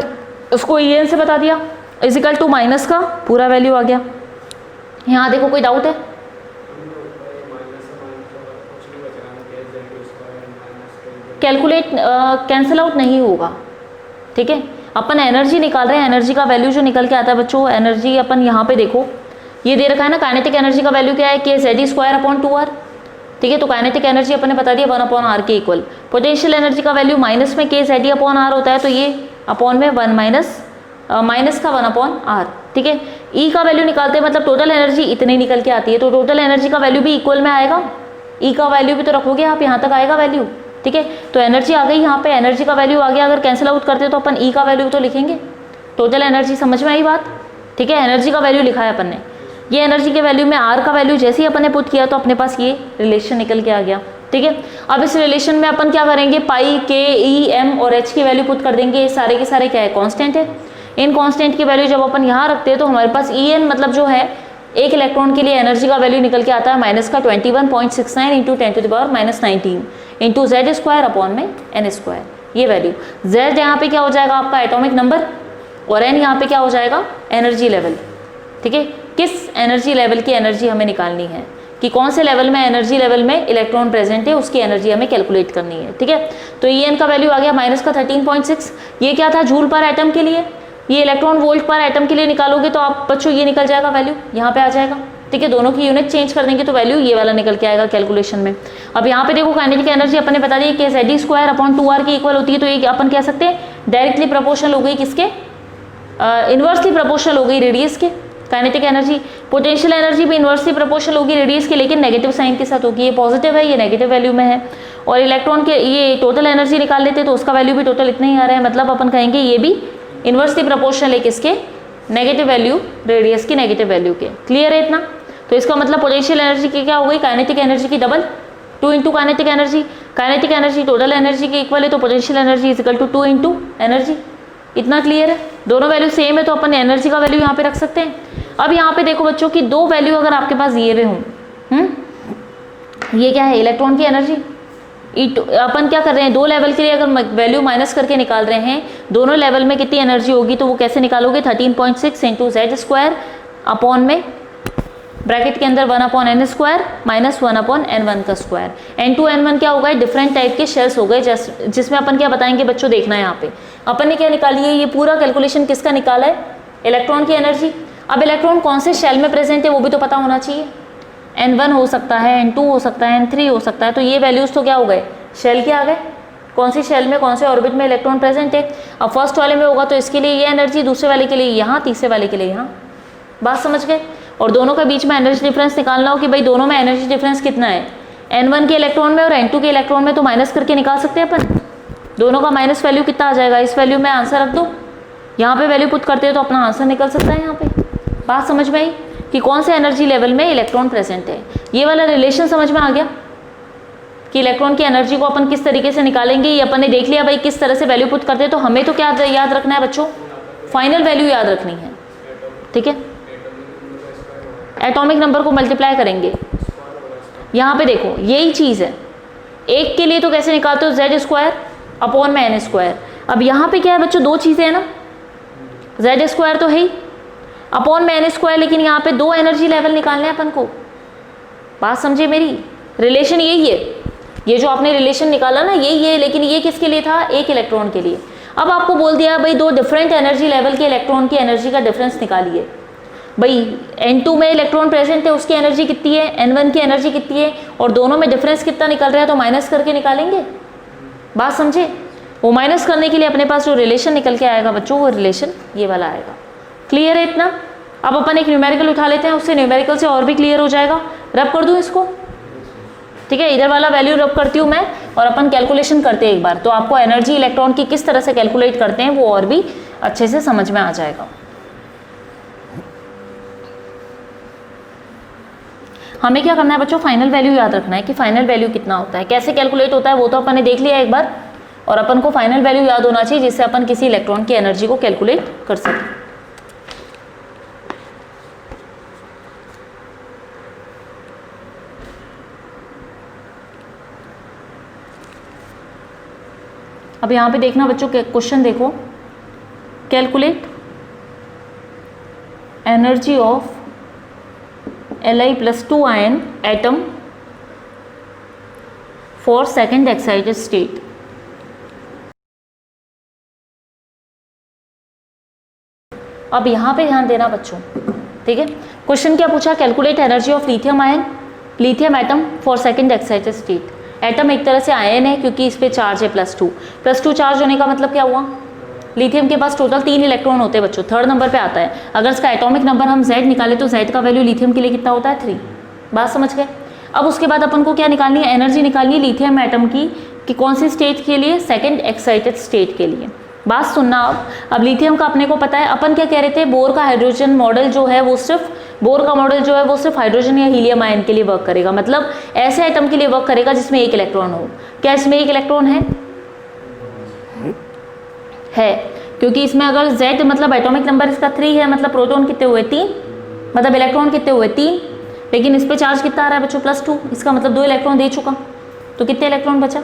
उसको ई एन से बता दिया, इजिकल टू माइनस का पूरा वैल्यू आ गया। यहाँ देखो कोई डाउट है, कैलकुलेट कैंसिल आउट नहीं होगा, ठीक है। अपन एनर्जी निकाल रहे हैं, एनर्जी का वैल्यू जो निकल के आता है बच्चों, एनर्जी अपन यहाँ पे देखो ये दे रखा है ना, काइनेटिक एनर्जी का वैल्यू क्या है, के Z E square upon 2r, ठीक है। तो काइनेटिक एनर्जी अपन ने बता दिया 1 अपॉन आर के इक्वल, पोटेंशियल एनर्जी का वैल्यू माइनस में के जेड ई अपॉन आर होता है, तो ये अपॉन में 1 माइनस का 1 अपॉन आर, ठीक है। ई का वैल्यू निकालते हैं, मतलब टोटल एनर्जी इतनी निकल के आती है, तो टोटल एनर्जी का वैल्यू भी इक्वल में आएगा, ई का वैल्यू भी तो रखोगे आप, यहाँ तक आएगा वैल्यू, ठीक है। तो एनर्जी आ गई, यहाँ पे एनर्जी का वैल्यू आ गया, अगर कैंसिल आउट करते तो अपन ई का वैल्यू तो लिखेंगे, टोटल एनर्जी, समझ में आई बात, ठीक है। एनर्जी का वैल्यू लिखा है अपन ने, ये एनर्जी के वैल्यू में आर का वैल्यू जैसे ही अपन ने पुट किया तो अपने पास ये रिलेशन निकल के आ गया, ठीक है। अब इस रिलेशन में अपन क्या करेंगे, पाई के ई एम और एच की वैल्यू पुट कर देंगे, ये सारे के सारे क्या है, कांस्टेंट है। इन कांस्टेंट की वैल्यू जब अपन यहाँ रखते हैं तो हमारे पास ई एन मतलब जो है एक इलेक्ट्रॉन के लिए एनर्जी का वैल्यू निकल के आता है माइनस का 21.69 into 10⁻⁻⁹ into Z square upon में एन स्क्वायर, ये वैल्यू। जेड यहाँ पे क्या हो जाएगा आपका एटॉमिक नंबर, और एन यहाँ पे क्या हो जाएगा, एनर्जी लेवल, ठीक है। किस एनर्जी लेवल की एनर्जी हमें निकालनी है, कि कौन से लेवल में, एनर्जी लेवल में इलेक्ट्रॉन प्रेजेंट है, उसकी एनर्जी हमें कैलकुलेट करनी है, ठीक है। तो ई एन का वैल्यू आ गया माइनस का 13.6, ये क्या था, जूल पर एटम के लिए, ये इलेक्ट्रॉन वोल्ट पर एटम के लिए निकालोगे तो आप बच्चों ये निकल जाएगा वैल्यू, यहाँ पे आ जाएगा, ठीक है। दोनों की यूनिट चेंज कर देंगे तो वैल्यू ये वाला निकल के आएगा कैलकुलेशन में। अब यहाँ पे देखो काइनेटिक एनर्जी अपन ने बता दी कि Z E square upon 2r की इक्वल होती है, तो ये अपन कह सकते हैं डायरेक्टली प्रोपोर्शनल हो गई किसके, इन्वर्सली प्रोपोर्शनल हो गई रेडियस के। काइनेटिक एनर्जी, पोटेंशियल एनर्जी भी इन्वर्सली प्रोपोर्शनल होगी रेडियस के, लेकिन नेगेटिव साइन के साथ होगी, ये पॉजिटिव है, ये नेगेटिव वैल्यू में है। और इलेक्ट्रॉन के ये टोटल एनर्जी निकाल लेते तो उसका वैल्यू भी टोटल इतना ही आ रहा है, मतलब अपन कहेंगे ये भी इन्वर्सली प्रोपोर्शनल है किसके, नेगेटिव वैल्यू, रेडियस की नेगेटिव वैल्यू के। क्लियर है इतना, तो इसका मतलब पोटेंशियल एनर्जी की क्या हो गई, काइनेटिक एनर्जी की double, 2 into kinetic energy total energy के इक्वल है, तो potential energy is equal to 2 into energy. इतना क्लियर है, दोनों वैल्यू सेम है तो अपन एनर्जी का वैल्यू यहाँ पे रख सकते हैं। अब यहाँ पे देखो बच्चों की दो वैल्यू अगर आपके पास दिए हुए हों, ये क्या है, इलेक्ट्रॉन की एनर्जी, अपन क्या कर रहे हैं, दो लेवल के लिए अगर वैल्यू माइनस करके निकाल रहे हैं, दोनों लेवल में कितनी एनर्जी होगी, तो वो कैसे निकालोगे, 13.6 इंटू जेड स्क्वायर अपॉन में ब्रैकेट के अंदर 1 upon n square minus 1 upon n1 का स्क्वायर। n2 n1 क्या होगा, डिफरेंट टाइप के शेल्स हो गए, जिसमें अपन क्या बताएंगे बच्चों, देखना है यहाँ पे अपन ने क्या निकाली है, ये पूरा कैलकुलेशन किसका निकाला है, इलेक्ट्रॉन की एनर्जी। अब इलेक्ट्रॉन कौन से शेल में प्रेजेंट है वो भी तो पता होना चाहिए, n1 हो सकता है, n2 हो सकता है, n3 हो सकता है, तो ये वैल्यूज तो क्या हो गए, शेल के आ गए, कौन सी शेल में कौन से ऑर्बिट में इलेक्ट्रॉन प्रेजेंट है। अब फर्स्ट वाले में होगा तो इसके लिए ये एनर्जी, दूसरे वाले के लिए यहाँ, तीसरे वाले के लिए यहाँ। बात समझ गए। और दोनों के बीच में एनर्जी डिफरेंस निकालना हो कि भाई दोनों में एनर्जी डिफरेंस कितना है, n1 के इलेक्ट्रॉन में और n2 के इलेक्ट्रॉन में, तो माइनस करके निकाल सकते हैं अपन, दोनों का माइनस वैल्यू कितना आ जाएगा, इस वैल्यू में आंसर रख दो, यहाँ पे वैल्यू पुट करते हो तो अपना आंसर निकल सकता है यहाँ पे। बात समझ में आई कि कौन से एनर्जी लेवल में इलेक्ट्रॉन प्रेजेंट है, ये वाला रिलेशन समझ में आ गया कि इलेक्ट्रॉन की एनर्जी को अपन किस तरीके से निकालेंगे, ये अपन ने देख लिया भाई किस तरह से वैल्यू पुट करते हैं। तो हमें तो क्या याद रखना है बच्चों, फाइनल वैल्यू याद रखनी है, ठीक है। एटॉमिक नंबर को मल्टीप्लाई करेंगे, यहाँ पे देखो यही चीज़ है, एक के लिए तो कैसे निकालते हो, जेड स्क्वायर अपॉन में एन स्क्वायर। अब यहाँ पे क्या है बच्चों, दो चीज़ें हैं ना, जेड स्क्वायर तो है ही, अपॉन में एन स्क्वायर, लेकिन यहाँ पे दो एनर्जी लेवल निकालने हैं अपन को। बात समझे मेरी, रिलेशन यही है, ये जो आपने रिलेशन निकाला ना यही है, लेकिन ये किसके लिए था, एक इलेक्ट्रॉन के लिए। अब आपको बोल दिया भाई दो डिफरेंट एनर्जी लेवल के इलेक्ट्रॉन की एनर्जी का डिफरेंस निकालिए, भाई N2 में इलेक्ट्रॉन प्रेजेंट है, उसकी एनर्जी कितनी है, N1 की एनर्जी कितनी है, और दोनों में डिफरेंस कितना निकल रहा है, तो माइनस करके निकालेंगे। बात समझे? वो माइनस करने के लिए अपने पास जो रिलेशन निकल के आएगा बच्चों, वो रिलेशन ये वाला आएगा। क्लियर है इतना? अब अपन एक न्यूमेरिकल उठा लेते हैं, उससे न्यूमेरिकल से और भी क्लियर हो जाएगा। रब कर दूं इसको, ठीक है, इधर वाला वैल्यू रब करती हूँ मैं, और अपन कैलकुलेशन करते हैं एक बार, तो आपको एनर्जी इलेक्ट्रॉन की किस तरह से कैलकुलेट करते हैं वो और भी अच्छे से समझ में आ जाएगा। हमें क्या करना है बच्चों, फाइनल वैल्यू याद रखना है कि फाइनल वैल्यू कितना होता है, कैसे कैलकुलेट होता है वो तो अपन ने देख लिया एक बार, और अपन को फाइनल वैल्यू याद होना चाहिए जिससे अपन किसी इलेक्ट्रॉन की एनर्जी को कैलकुलेट कर सकें। अब यहाँ पे देखना बच्चों, क्वेश्चन देखो, calculate energy of Li+2 ion atom for second excited state. अब यहाँ पे ध्यान देना बच्चों, ठीक है, क्वेश्चन क्या पूछा, calculate energy of lithium ion, lithium atom for second excited state. Atom एक तरह से आयन है क्योंकि इस पे चार्ज है +2 चार्ज होने का मतलब क्या हुआ, लिथियम के पास टोटल 3 इलेक्ट्रॉन होते हैं बच्चों, थर्ड नंबर पे आता है। अगर इसका एटॉमिक नंबर हम Z निकाले तो Z का वैल्यू लिथियम के लिए कितना होता है, 3। बात समझ गए? अब उसके बाद अपन को क्या निकालनी है, एनर्जी निकालनी है लिथियम एटम की, कि कौन सी स्टेट के लिए, सेकेंड एक्साइटेड स्टेट के लिए। बात सुनना, अब लिथियम का अपने को पता है, अपन क्या कह रहे थे, बोर का हाइड्रोजन मॉडल जो है वो सिर्फ, बोर का मॉडल जो है वो सिर्फ हाइड्रोजन या हीलियम आयन के लिए वर्क करेगा, मतलब ऐसे एटम के लिए वर्क करेगा जिसमें 1 इलेक्ट्रॉन हो। क्या इसमें 1 इलेक्ट्रॉन है, क्योंकि इसमें अगर Z मतलब एटॉमिक नंबर इसका 3 है, मतलब प्रोटॉन कितने हुए, 3, मतलब इलेक्ट्रॉन कितने हुए, 3, लेकिन इस पे चार्ज कितना आ रहा है बच्चों, +2, इसका मतलब 2 इलेक्ट्रॉन दे चुका, तो कितने इलेक्ट्रॉन बचा,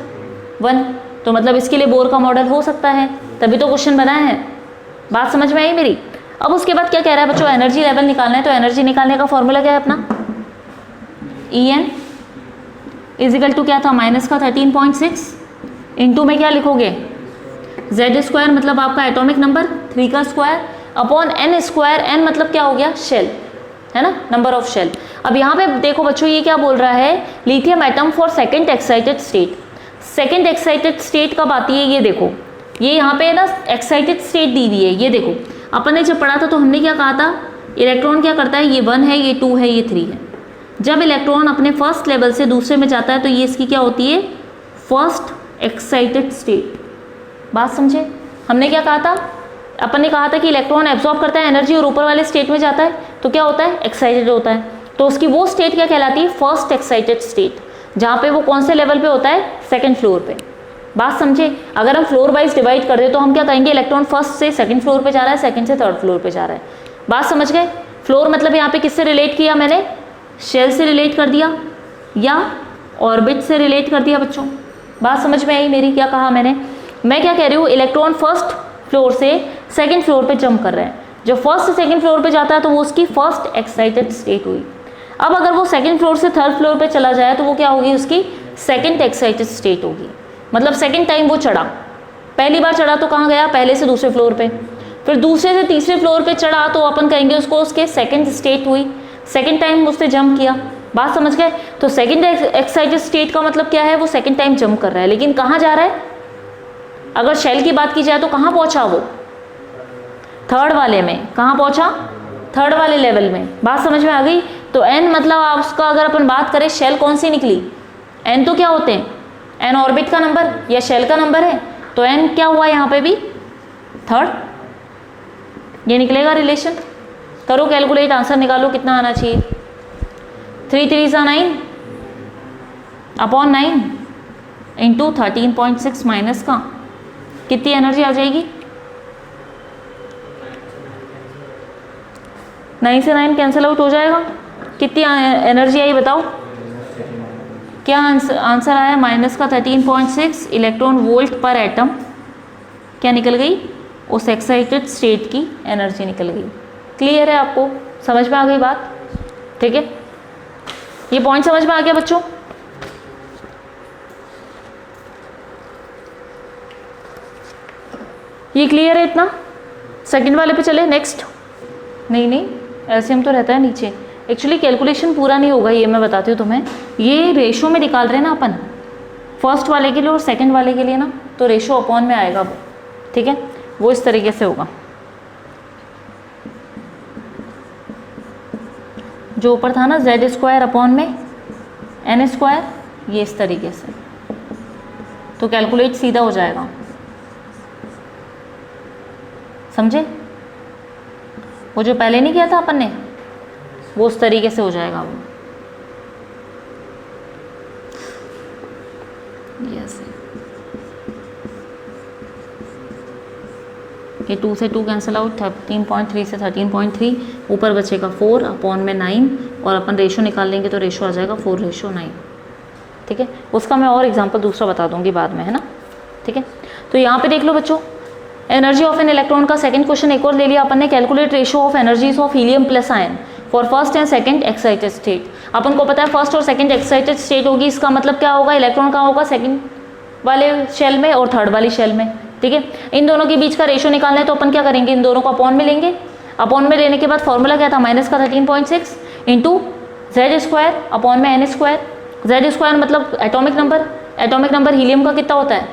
1, तो मतलब इसके लिए बोर का मॉडल हो सकता है, तभी तो क्वेश्चन बना है। बात समझ में आई मेरी? अब उसके बाद क्या कह रहा है बच्चों, एनर्जी लेवल निकालना है, तो एनर्जी निकालने का फॉर्मूला क्या है अपना, En = क्या था, माइनस का 13.6 इंटू में क्या लिखोगे, Z² मतलब आपका एटॉमिक नंबर, 3 का स्क्वायर अपॉन N², N मतलब क्या हो गया, शेल, है ना, नंबर ऑफ शेल। अब यहाँ पे देखो बच्चों, ये क्या बोल रहा है, lithium atom for second excited state. Second excited state कब आती है, ये देखो, ये यहाँ पे ना एक्साइटेड स्टेट दी हुई है, ये देखो, अपन ने जब पढ़ा था तो हमने क्या कहा था, इलेक्ट्रॉन क्या करता है, ये 1 है, ये 2 है, ये 3 है। जब इलेक्ट्रॉन अपने फर्स्ट लेवल से दूसरे में जाता है तो ये इसकी क्या होती है, फर्स्ट एक्साइटेड स्टेट। बात समझे? हमने क्या कहा था, अपन ने कहा था कि इलेक्ट्रॉन एब्जॉर्ब करता है एनर्जी और ऊपर वाले स्टेट में जाता है तो क्या होता है, एक्साइटेड होता है। तो उसकी वो स्टेट क्या कहलाती है, फर्स्ट एक्साइटेड स्टेट, जहाँ पे वो कौन से लेवल पे होता है, सेकंड फ्लोर पे। बात समझे? अगर हम फ्लोर वाइज डिवाइड कर दे तो हम क्या कहेंगे, इलेक्ट्रॉन फर्स्ट से सेकंड फ्लोर पे जा रहा है, सेकंड से थर्ड फ्लोर पे जा रहा है। बात समझ गए? फ्लोर मतलब यहाँ पे किससे रिलेट किया मैंने, शेल से रिलेट कर दिया या ऑर्बिट से रिलेट कर दिया बच्चों। बात समझ में आई मेरी? क्या कहा मैंने, मैं क्या कह रही हूँ, इलेक्ट्रॉन फर्स्ट फ्लोर से सेकंड फ्लोर पे जंप कर रहे हैं, जो फर्स्ट से सेकंड फ्लोर पे जाता है तो वो उसकी फर्स्ट एक्साइटेड स्टेट हुई। अब अगर वो सेकंड फ्लोर से थर्ड फ्लोर पे चला जाए तो वो क्या होगी, उसकी सेकंड एक्साइटेड स्टेट होगी, मतलब सेकंड टाइम वो चढ़ा। पहली बार चढ़ा तो कहाँ गया, पहले से दूसरे फ्लोर पे, फिर दूसरे से तीसरे फ्लोर पे चढ़ा तो अपन कहेंगे उसको उसके सेकंड स्टेट हुई, सेकंड टाइम उसने जंप किया। बात समझ गए? तो सेकंड एक्साइटेड स्टेट का मतलब क्या है, वो सेकंड टाइम जंप कर रहा है, लेकिन कहाँ जा रहा है, अगर शेल की बात की जाए तो कहाँ पहुंचा वो, थर्ड वाले में। कहाँ पहुंचा, थर्ड वाले लेवल में। बात समझ में आ गई? तो एन मतलब आप उसका अगर अपन बात करें, शेल कौन सी निकली, एन तो क्या होते हैं, एन ऑर्बिट का नंबर या शेल का नंबर है, तो एन क्या हुआ यहाँ पे भी, थर्ड, ये निकलेगा रिलेशन। करो कैलकुलेट, आंसर निकालो कितना आना चाहिए, 3 3 9 अपॉन 9 इंटू 13.6 माइनस का कितनी एनर्जी आ जाएगी, 9 से 9 कैंसिल आउट हो जाएगा, कितनी एनर्जी आई बताओ, क्या आंसर आया, माइनस का 13.6 इलेक्ट्रॉन वोल्ट पर एटम क्या निकल गई, उस एक्साइटेड स्टेट की एनर्जी निकल गई। क्लियर है आपको, समझ में आ गई बात? ठीक है, ये पॉइंट समझ में आ गया बच्चों? ये क्लियर है इतना? सेकंड वाले पे चले, नेक्स्ट, नहीं एलसीएम तो रहता है नीचे। एक्चुअली कैलकुलेशन पूरा नहीं होगा, ये मैं बताती हूँ तुम्हें। ये रेशो में निकाल रहे हैं ना अपन, फर्स्ट वाले के लिए और सेकंड वाले के लिए ना, तो रेशो अपॉन में आएगा वो, ठीक है, वो इस तरीके से होगा। जो ऊपर था ना जेड स्क्वायर अपॉन में एन स्क्वायर, ये इस तरीके से, तो कैलकुलेट सीधा हो जाएगा, समझे? वो जो पहले नहीं किया था अपन ने, वो उस तरीके से हो जाएगा वो। यस, ये 2 से 2 कैंसिल आउट, 13.3 से 13.3, ऊपर बचेगा 4 अपॉन में 9, और अपन रेशो निकाल लेंगे तो रेशो आ जाएगा 4:9, ठीक है। उसका मैं और एग्जांपल दूसरा बता दूंगी बाद में, है ना, ठीक है। तो यहाँ पे देख लो बच्चों, एनर्जी ऑफ एन इलेक्ट्रॉन का सेकंड क्वेश्चन एक और ले लिया अपन ने, calculate ratio of energies of helium plus ion for first and second excited state. अपन को पता है फर्स्ट और सेकंड एक्साइटेड स्टेट होगी, इसका मतलब क्या होगा, इलेक्ट्रॉन कहाँ होगा, सेकंड वाले शेल में और थर्ड वाली शेल में, ठीक है। इन दोनों के बीच का रेशो निकालना है तो अपन क्या करेंगे, इन दोनों को अपॉन में लेंगे। अपॉन में लेने के बाद फॉर्मूला क्या था, माइनस का 13.6 इंटू जेड स्क्वायर अपॉन में एन स्क्वायर। जेड स्क्वायर मतलब atomic number, atomic number helium का कितना होता है,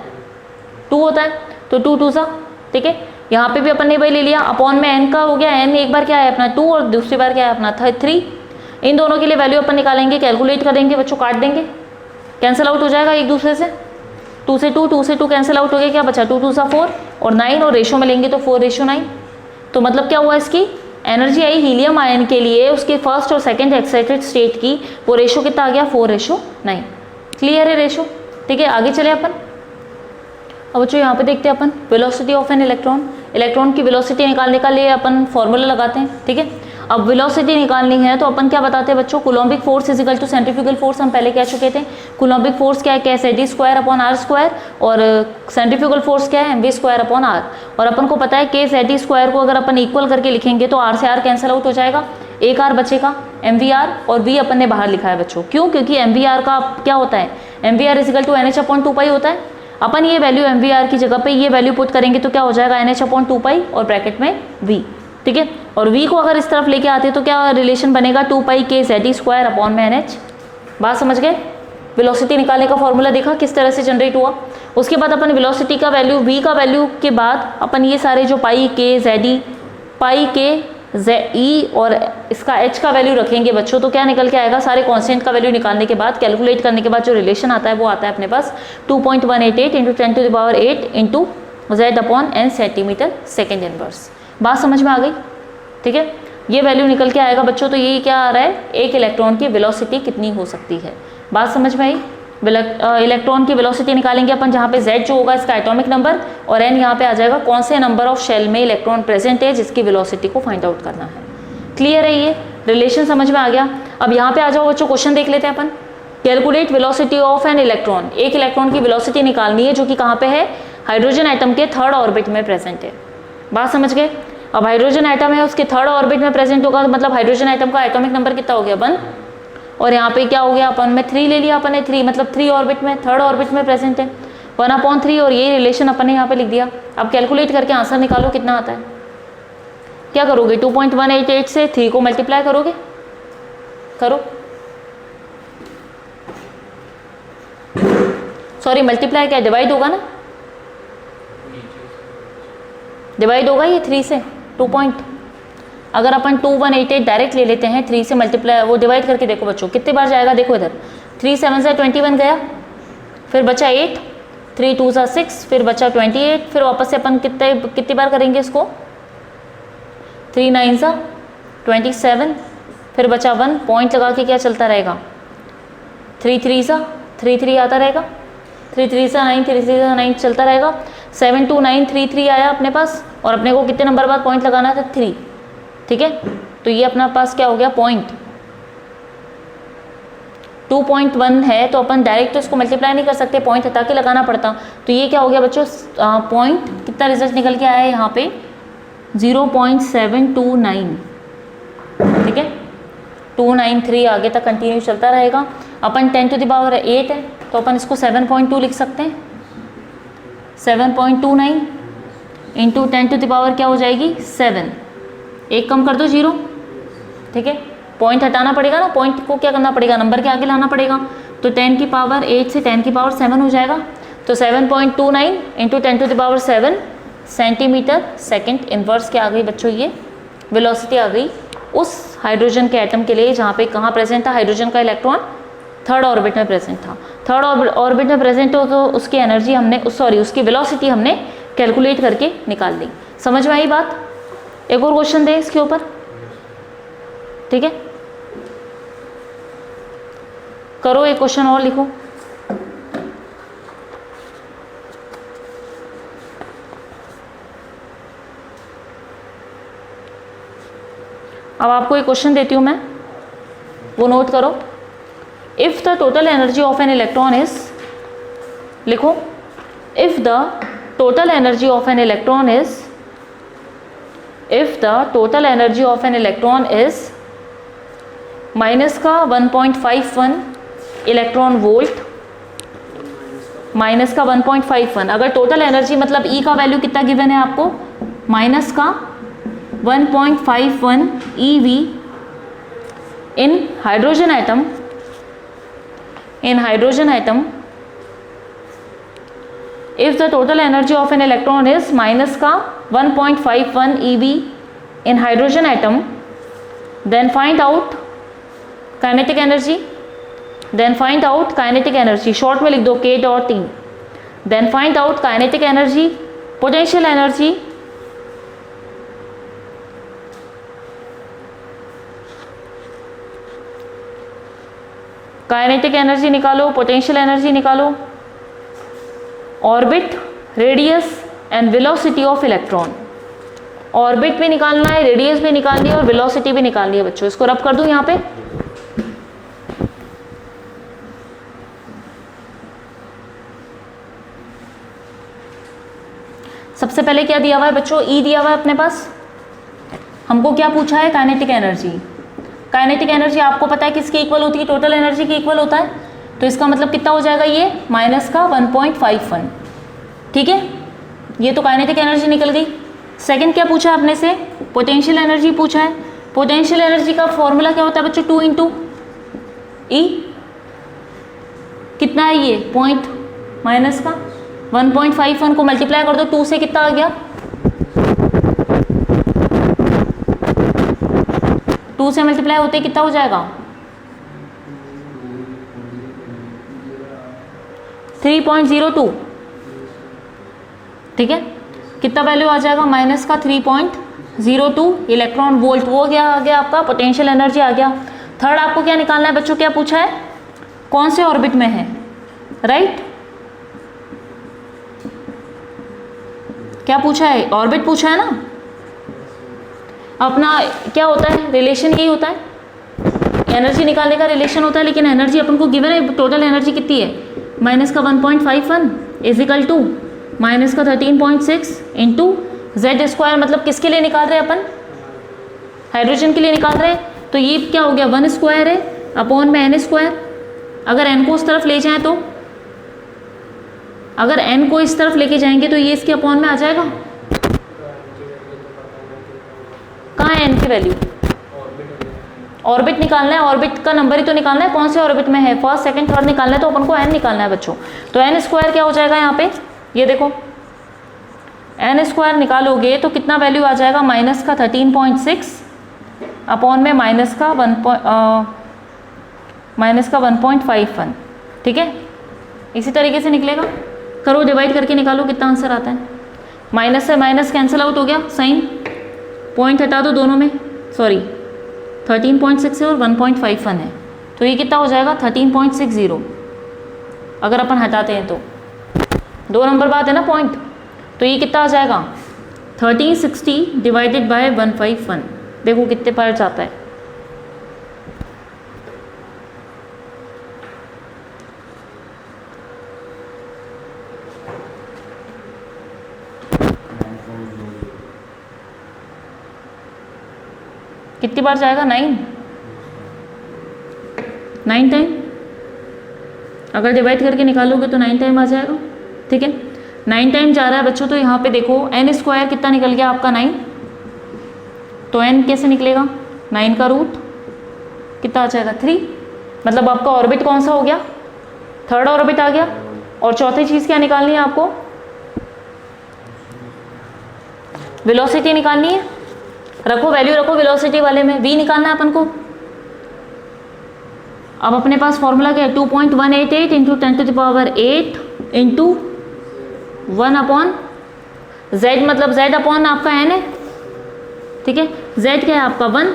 2 होता है, तो 2 2 सा, ठीक है। यहाँ पे भी अपन ने भाई ले लिया, अपॉन में एन का हो गया, एन एक बार क्या है अपना 2 और दूसरी बार क्या है अपना 3। इन दोनों के लिए वैल्यू अपन निकालेंगे, कैलकुलेट करेंगे बच्चों, काट देंगे, कैंसिल आउट हो जाएगा एक दूसरे से, 2 से 2 कैंसिल आउट हो गया, क्या बचा 2 2 सा 4 और 9, और रेशो में लेंगे तो 4:9। तो मतलब क्या हुआ, इसकी एनर्जी आई हीलियम आयन के लिए उसके फर्स्ट और सेकंड एक्साइटेड स्टेट की, वो रेशो कितना आ गया 4:9। क्लियर है रेशो, ठीक है। आगे चले अपन, अब बच्चों यहाँ पे देखते हैं अपन velocity of an electron. Electron की वेलोसिटी निकालने का लिए अपन फॉर्मूला लगाते हैं, ठीक है। अब वेलोसिटी निकालनी है तो अपन क्या बताते हैं बच्चों, coulombic force is equal to centrifugal force, हम पहले कह चुके थे। कूलम्बिक फोर्स क्या है, कैसे d square upon r square, और सेंट्रीफ्यूगल फोर्स क्या है, mv स्क्वायर अपॉन r। और अपन को पता है के z स्क्वायर को अगर अपन इक्वल करके लिखेंगे तो r से r कैंसिल आउट हो जाएगा, एक r बचेगा mvr, और v अपन ने बाहर लिखा है बच्चों, क्यों, क्योंकि mvr का क्या होता है, mvr is equal to nh/2π होता है। अपन ये वैल्यू mvr की जगह पे ये वैल्यू पुट करेंगे तो क्या हो जाएगा nh/2π और ब्रैकेट में v, ठीक है। और v को अगर इस तरफ लेके आते तो क्या रिलेशन बनेगा, 2π के z स्क्वायर अपॉन में nh। बात समझ गए? वेलोसिटी निकालने का फॉर्मूला देखा किस तरह से जनरेट हुआ। उसके बाद अपन वेलोसिटी का वैल्यू, v का वैल्यू के बाद अपन ये सारे जो पाई के जेड पाई के ई और इसका h का वैल्यू रखेंगे बच्चों, तो क्या निकल के आएगा, सारे कांस्टेंट का वैल्यू निकालने के बाद, कैलकुलेट करने के बाद जो रिलेशन आता है वो आता है अपने पास 2.188 into 10⁸ into Z upon n centimetre second inverse. बात समझ में आ गई, ठीक है। ये वैल्यू निकल के आएगा बच्चों, तो ये क्या आ रहा है, एक इलेक्ट्रॉन की वेलोसिटी कितनी हो सकती है। बात समझ में आई। इलेक्ट्रॉन की वेलोसिटी निकालेंगे अपन, जहाँ पे z जो होगा इसका एटॉमिक नंबर, और n यहाँ पे आ जाएगा कौन से नंबर ऑफ शेल में इलेक्ट्रॉन प्रेजेंट है जिसकी वेलोसिटी को फाइंड आउट करना है। क्लियर है, ये रिलेशन समझ में आ गया। अब यहाँ पे आ जाओ बच्चों, क्वेश्चन देख लेते हैं अपन। Calculate velocity of an electron, एक इलेक्ट्रॉन की वेलोसिटी निकालनी है जो कि कहाँ पे है, हाइड्रोजन एटम के थर्ड ऑर्बिट में प्रेजेंट है। बात समझ गए। अब हाइड्रोजन एटम है उसके थर्ड ऑर्बिट में प्रेजेंट होगा, मतलब हाइड्रोजन एटम का एटॉमिक नंबर कितना हो गया 1, और यहाँ पे क्या हो गया अपन में 3 ले लिया अपन ने, 3 मतलब 3 ऑर्बिट में, थर्ड ऑर्बिट में प्रेजेंट है 1/3, और ये रिलेशन अपन ने यहाँ पे लिख दिया। अब कैलकुलेट करके आंसर निकालो कितना आता है। क्या करोगे, 2.188 से 3 को मल्टीप्लाई करोगे, करो, सॉरी मल्टीप्लाई क्या, डिवाइड होगा ना, डिवाइड होगा ये 3 से 2 पॉइंट। अगर अपन 2188 डायरेक्ट ले लेते हैं, 3 से मल्टीप्लाई, वो डिवाइड करके देखो बच्चों कितने बार जाएगा, देखो इधर 3 7 से 21 गया, फिर बचा 8, 3 2 सा 6, फिर बचा 28, फिर वापस से अपन कितनी बार करेंगे इसको, 3 9 सा 27, फिर बचा 1, पॉइंट लगा के क्या चलता रहेगा, 3 3 सा 3 3 आता रहेगा, 3 3 सा 9, 3 3 सा 9 चलता रहेगा, 7 2 9 3 3 आया अपने पास, और अपने को कितने नंबर बाद पॉइंट लगाना था 3, ठीक है। तो ये अपना पास क्या हो गया, पॉइंट 2.1 है, तो अपन डायरेक्ट तो इसको मल्टीप्लाई नहीं कर सकते, पॉइंट हटा के लगाना पड़ता। तो ये क्या हो गया बच्चों, पॉइंट कितना रिजल्ट निकल के आया है यहाँ पे 0.729, ठीक है। 293 आगे तक कंटिन्यू चलता रहेगा। अपन 10⁸ है तो अपन इसको 7.2 लिख सकते हैं, 7.29 इंटू 10⁸ क्या हो जाएगी 7, एक कम कर दो 0, ठीक है, पॉइंट हटाना पड़ेगा ना, पॉइंट को क्या करना पड़ेगा, नंबर के आगे लाना पड़ेगा, तो 10 की पावर 8 से 10 की पावर 7 हो जाएगा, तो 7.29 into 10 to the power 7 centimetre second inverse के आ गई बच्चों, ये वेलोसिटी आ गई उस हाइड्रोजन के एटम के लिए जहाँ पे कहाँ प्रेजेंट था हाइड्रोजन का इलेक्ट्रॉन, थर्ड ऑर्बिट में प्रेजेंट था। थर्ड ऑर्बिट में प्रेजेंट हो तो उसकी एनर्जी हमने उसकी वेलोसिटी हमने कैलकुलेट करके निकाल ली। समझ में आई बात? एक और क्वेश्चन दें इसके ऊपर, ठीक है, करो एक क्वेश्चन और लिखो। अब आपको एक क्वेश्चन देती हूं मैं, वो नोट करो। If the total energy of an electron is, लिखो, if the total energy of an electron is, if the total energy of an electron is minus का 1.51 इलेक्ट्रॉन वोल्ट, माइनस का 1.51, अगर टोटल एनर्जी मतलब ई का value कितना given है आपको, minus का 1.51 EV in hydrogen atom, if the total energy of an electron is minus का 1.51 EV in hydrogen atom, then find out kinetic energy, short में लिख दो K dot T, then find out kinetic energy, potential energy, kinetic energy निकालो, potential energy निकालो, orbit, radius and velocity of electron. Orbit भी निकालना है, radius भी निकालनी है और वेलोसिटी भी निकालनी है बच्चों। इसको रब कर दूं यहाँ पे, सबसे पहले क्या दिया हुआ है बच्चों, ई दिया हुआ है अपने पास। हमको क्या पूछा है, काइनेटिक एनर्जी। काइनेटिक एनर्जी आपको पता है किसकी इक्वल होती है, टोटल एनर्जी की इक्वल होता है, तो इसका मतलब कितना हो जाएगा ये, माइनस का 1.51, ठीक है, ये तो काइनेटिक एनर्जी निकल गई। सेकंड क्या पूछा आपने से, पोटेंशियल एनर्जी पूछा है। पोटेंशियल एनर्जी का फॉर्मूला क्या होता है बच्चों, 2 इंटू ई, कितना है ये, पॉइंट, माइनस का 1.51 को मल्टीप्लाई कर दो 2 से, कितना आ गया, 2 से मल्टीप्लाई होते कितना हो जाएगा, 3.02, ठीक है, कितना वैल्यू आ जाएगा, माइनस का 3.02 इलेक्ट्रॉन वोल्ट, वो क्या आ गया आपका, पोटेंशियल एनर्जी आ गया। थर्ड आपको क्या निकालना है बच्चों, क्या पूछा है, कौन से ऑर्बिट में है, राइट, क्या पूछा है, ऑर्बिट पूछा है ना। अपना क्या होता है, रिलेशन यही होता है, एनर्जी निकालने का रिलेशन होता है, लेकिन एनर्जी अपन को गिवन है, टोटल एनर्जी कितनी है, माइनस का 1.51 इजिकल टू माइनस का 13.6 इंटू जेड स्क्वायर, मतलब किसके लिए निकाल रहे हैं अपन, हाइड्रोजन के लिए निकाल रहे हैं, तो ये क्या हो गया, 1 स्क्वायर है अपॉन में n स्क्वायर। अगर n को उस तरफ ले जाएं तो, अगर n को इस तरफ लेके जाएंगे तो ये इसके अपॉन में आ जाएगा, कहाँ है n की वैल्यू, ऑर्बिट निकालना है, ऑर्बिट का नंबर ही तो निकालना है, कौन से ऑर्बिट में है, फर्स्ट सेकंड थर्ड निकालना है, तो अपन को n निकालना है बच्चों। तो n स्क्वायर क्या हो जाएगा यहाँ पे, ये देखो n स्क्वायर निकालोगे तो कितना वैल्यू आ जाएगा, माइनस का 13.6 अपॉन में माइनस का 1.51, ठीक है, इसी तरीके से निकलेगा। करो डिवाइड करके निकालो कितना आंसर आता है, माइनस से माइनस कैंसिल आउट हो गया, साइन पॉइंट हटा दो दोनों में, सॉरी 13.6 है और 1.51 है, तो ये कितना हो जाएगा 13.60, अगर अपन हटाते हैं तो 2 नंबर बाद है ना पॉइंट, तो ये कितना आ जाएगा 1360 डिवाइडेड बाय 151, देखो कितने पर जाता है, कितनी बार जाएगा, 9 टाइम, अगर डिवाइड करके निकालोगे तो 9 टाइम आ जाएगा, ठीक है, 9 टाइम जा रहा है बच्चों। तो यहाँ पे देखो n स्क्वायर कितना निकल गया आपका 9, तो n कैसे निकलेगा, 9 का रूट कितना आ जाएगा 3, मतलब आपका ऑर्बिट कौन सा हो गया, थर्ड ऑर्बिट आ गया। और चौथी चीज क्या निकालनी है आपको, वेलोसिटी निकालनी है। रखो वैल्यू रखो वेलोसिटी वाले में, v निकालना है अपन को। अब अपने पास फॉर्मूला क्या है, 2.188 इंटू 10⁸ इंटू 1 अपॉन z, मतलब z अपॉन आपका n है, ठीक है। z क्या है आपका 1,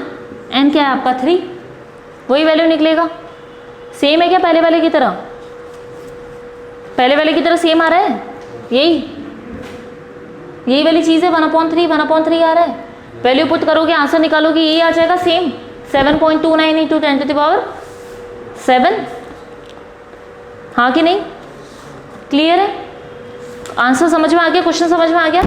n क्या है आपका 3, वही वैल्यू निकलेगा। सेम है क्या पहले वाले की तरह, पहले वाले की तरह सेम आ रहा है, यही वाली चीज़ है, 1/3 आ रहा है। वैल्यू पुट करोगे आंसर निकालोगे, यही आ जाएगा सेम, 7.29 इंटू 10⁻7। हाँ कि नहीं, क्लियर है, आंसर समझ में आ गया, क्वेश्चन समझ में आ गया।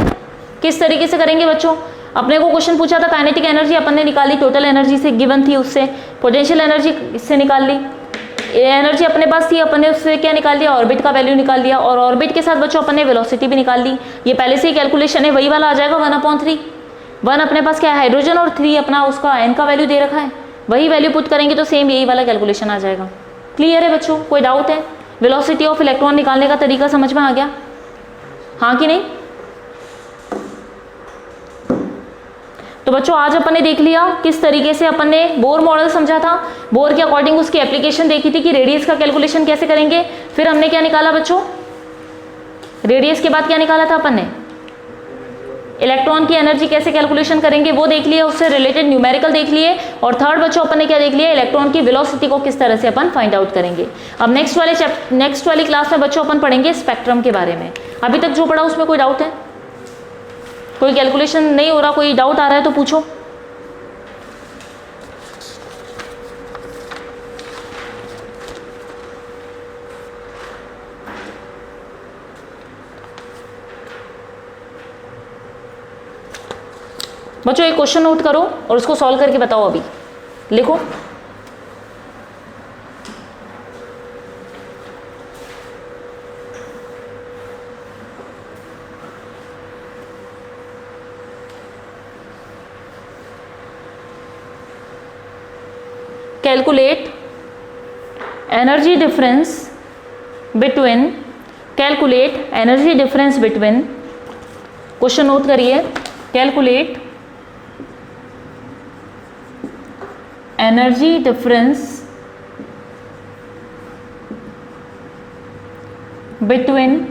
किस तरीके से करेंगे बच्चों, अपने को क्वेश्चन पूछा था काइनेटिक एनर्जी अपन ने निकाली, टोटल एनर्जी से गिवन थी, उससे पोटेंशियल एनर्जी से निकाल ली, एनर्जी अपने पास थी, अपन ने उससे क्या निकाल लिया, ऑर्बिट का वैल्यू निकाल लिया, और ऑर्बिट के साथ बच्चों अपन ने वेलोसिटी भी निकाल ली। ये पहले से ही कैलकुलेशन है, वही वाला आ जाएगा 1/3। 1 अपने पास क्या है हाइड्रोजन, और 3 अपना उसका n का वैल्यू दे रखा है, वही वैल्यू पुट करेंगे तो सेम यही वाला कैलकुलेशन आ जाएगा। क्लियर है बच्चों, कोई डाउट है, वेलोसिटी ऑफ इलेक्ट्रॉन निकालने का तरीका समझ में आ गया, हाँ कि नहीं। तो बच्चों आज अपन ने देख लिया किस तरीके से अपन ने बोर मॉडल समझा था, बोर के अकॉर्डिंग उसकी एप्लीकेशन देखी थी कि रेडियस का कैलकुलेशन कैसे करेंगे। फिर हमने क्या निकाला बच्चों, रेडियस के बाद क्या निकाला था अपन ने, इलेक्ट्रॉन की एनर्जी कैसे कैलकुलेशन करेंगे वो देख लिया, उससे रिलेटेड न्यूमेरिकल देख लिए। और थर्ड बच्चों अपन ने क्या देख लिया, इलेक्ट्रॉन की वेलोसिटी को किस तरह से अपन फाइंड आउट करेंगे। अब नेक्स्ट वाली क्लास में बच्चों अपन पढ़ेंगे स्पेक्ट्रम के बारे में। अभी तक जो पढ़ा उसमें कोई डाउट है, कोई कैलकुलेशन नहीं हो रहा, कोई डाउट आ रहा है तो पूछो। बच्चों एक क्वेश्चन नोट करो और उसको सॉल्व करके बताओ, अभी लिखो। Calculate energy difference between, calculate energy difference between, question note करिए, calculate energy difference between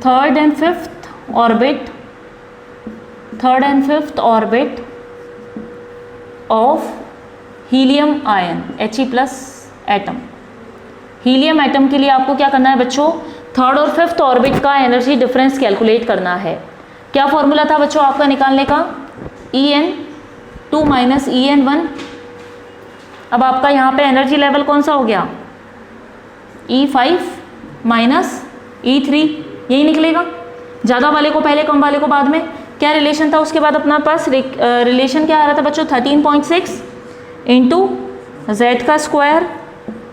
third and fifth orbit of helium ion He+ atom. Helium atom के लिए आपको क्या करना है बच्चों, थर्ड और फिफ्थ ऑर्बिट का एनर्जी डिफरेंस कैलकुलेट करना है। क्या फॉर्मूला था बच्चों आपका निकालने का, En2 - En1। अब आपका यहाँ पे एनर्जी लेवल कौन सा हो गया, E5 - E3, यही निकलेगा। ज़्यादा वाले को पहले, कम वाले को बाद में। क्या रिलेशन था उसके बाद अपना पास, रिलेशन क्या आ रहा था बच्चों, 13.6 इंटू z का स्क्वायर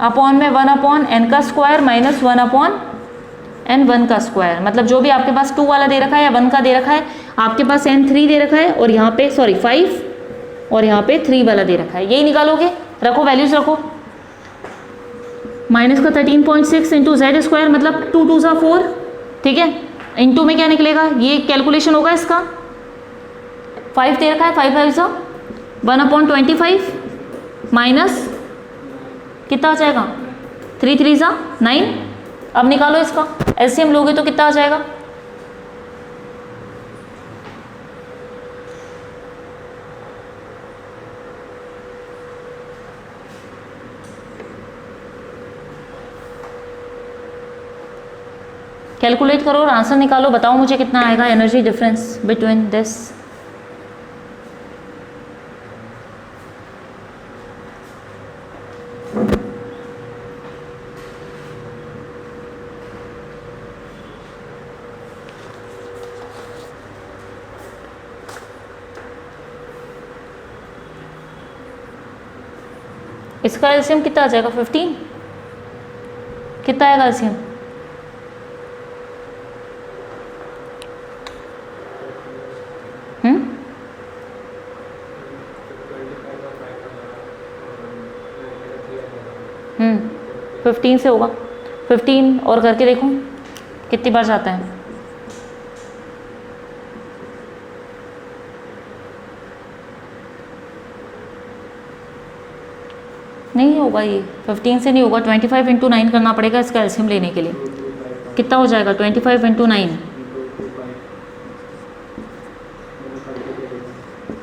अपॉन में 1/n का स्क्वायर माइनस 1/n1 का स्क्वायर। मतलब जो भी आपके पास 2 वाला दे रखा है या 1 का दे रखा है, आपके पास n3 दे रखा है और यहाँ पे 5 और यहाँ पे 3 वाला दे रखा है, यही निकालोगे। रखो वैल्यूज रखो, माइनस का 13.6 इंटू z स्क्वायर, मतलब 2 2 सा 4, ठीक है। इंटू में क्या निकलेगा, ये कैलकुलेशन होगा इसका, 5 दे रखा है, 5 5 सा 1/25 माइनस कितना आ जाएगा, 3 3 सा 9। अब निकालो इसका एलसीएम लोगे तो कितना आ जाएगा, कैलकुलेट करो और आंसर निकालो, बताओ मुझे कितना आएगा एनर्जी डिफरेंस बिटवीन दिस। इसका एलसीएम कितना आ जाएगा, 15। कितना आएगा एलसीएम, 15 से होगा। 15 और करके देखो कितनी बार जाता है। नहीं होगा ये, 15 से नहीं होगा। 25 × 9 करना पड़ेगा इसका एलसीएम लेने के लिए। कितना हो जाएगा 25 × 9?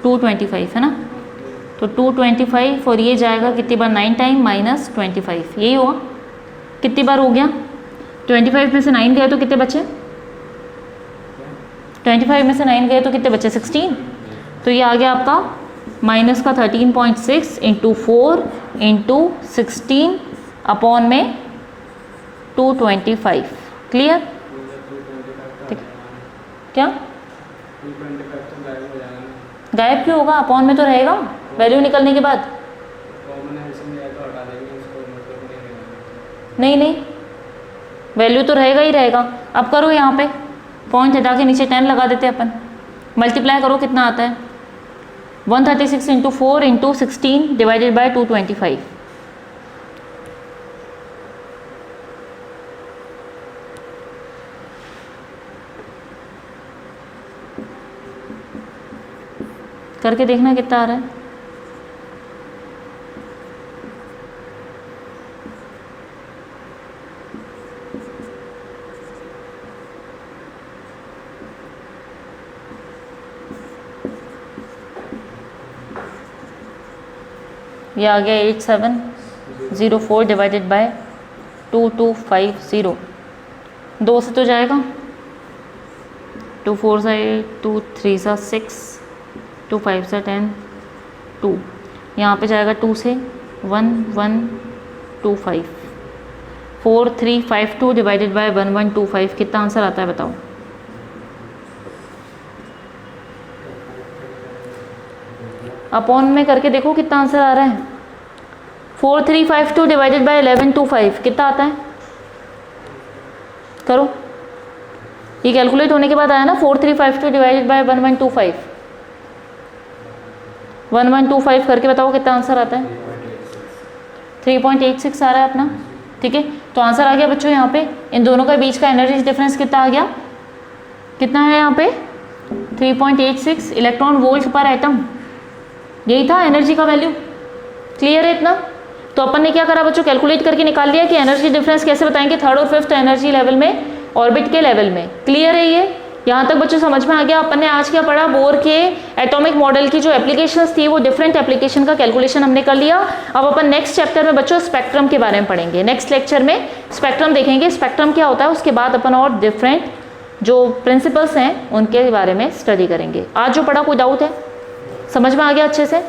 225 है ना। तो 225 और ये जाएगा कितनी बार, 9 टाइम माइनस 25, यही होगा। कितनी बार हो गया? 25 में से 9 गए तो कितने बचे? 25 में से 9 गए तो कितने बचे? 16। तो ये आ गया आपका माइनस का 13.6 × 4 × 16 अपॉन में 225। क्लियर? क्या गायब क्यों होगा? अपॉन में तो रहेगा वैल्यू निकलने के बाद। नहीं, वैल्यू तो रहेगा ही रहेगा। अब करो यहाँ पे पॉइंट हटा के नीचे 10 लगा देते अपन। मल्टीप्लाई करो कितना आता है? 136 × 4 × 16 डिवाइडेड बाय 225। करके देखना कितना आ रहा है। ये आ गया 8704 डिवाइडेड बाय 2250। 2 से तो जाएगा, 2 4 सा 8, 2 3 सा 6, 2 5 सा 10, 2 यहाँ पे जाएगा 2 से 1125। 4352 डिवाइडेड बाय 1125 कितना आंसर आता है बताओ? अपॉन में करके देखो कितना आंसर आ रहा है। 4352 डिवाइडेड बाय 1125 कितना आता है? करो, ये कैलकुलेट होने के बाद आया ना 4352 डिवाइडेड बाय 1125। 1125 करके बताओ कितना आंसर आता है? 3.86 आ रहा है अपना। ठीक है, तो आंसर आ गया बच्चों। यहाँ पे इन दोनों का बीच का एनर्जी डिफरेंस कितना आ गया? कितना है यहाँ पे? 3.86 इलेक्ट्रॉन वोल्ट पर एटम। यही था एनर्जी का वैल्यू। क्लियर है इतना? तो अपन ने क्या करा बच्चों, कैलकुलेट करके निकाल लिया कि एनर्जी डिफरेंस कैसे बताएंगे 3rd और 5th एनर्जी लेवल में, ऑर्बिट के लेवल में। क्लियर है ये? यहाँ तक बच्चों समझ में आ गया? अपन ने आज क्या पढ़ा, बोर के एटॉमिक मॉडल की जो एप्लीकेशंस थी वो डिफरेंट एप्लीकेशन का कैलकुलेशन हमने कर लिया। अब अपन नेक्स्ट चैप्टर में बच्चों स्पेक्ट्रम के बारे में पढ़ेंगे। नेक्स्ट लेक्चर में स्पेक्ट्रम देखेंगे, स्पेक्ट्रम क्या होता है, उसके बाद अपन और डिफरेंट जो प्रिंसिपल्स हैं उनके बारे में स्टडी करेंगे। आज जो पढ़ा कोई डाउट है? समझ में आ गया अच्छे से?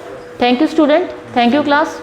Thank you student, thank you class.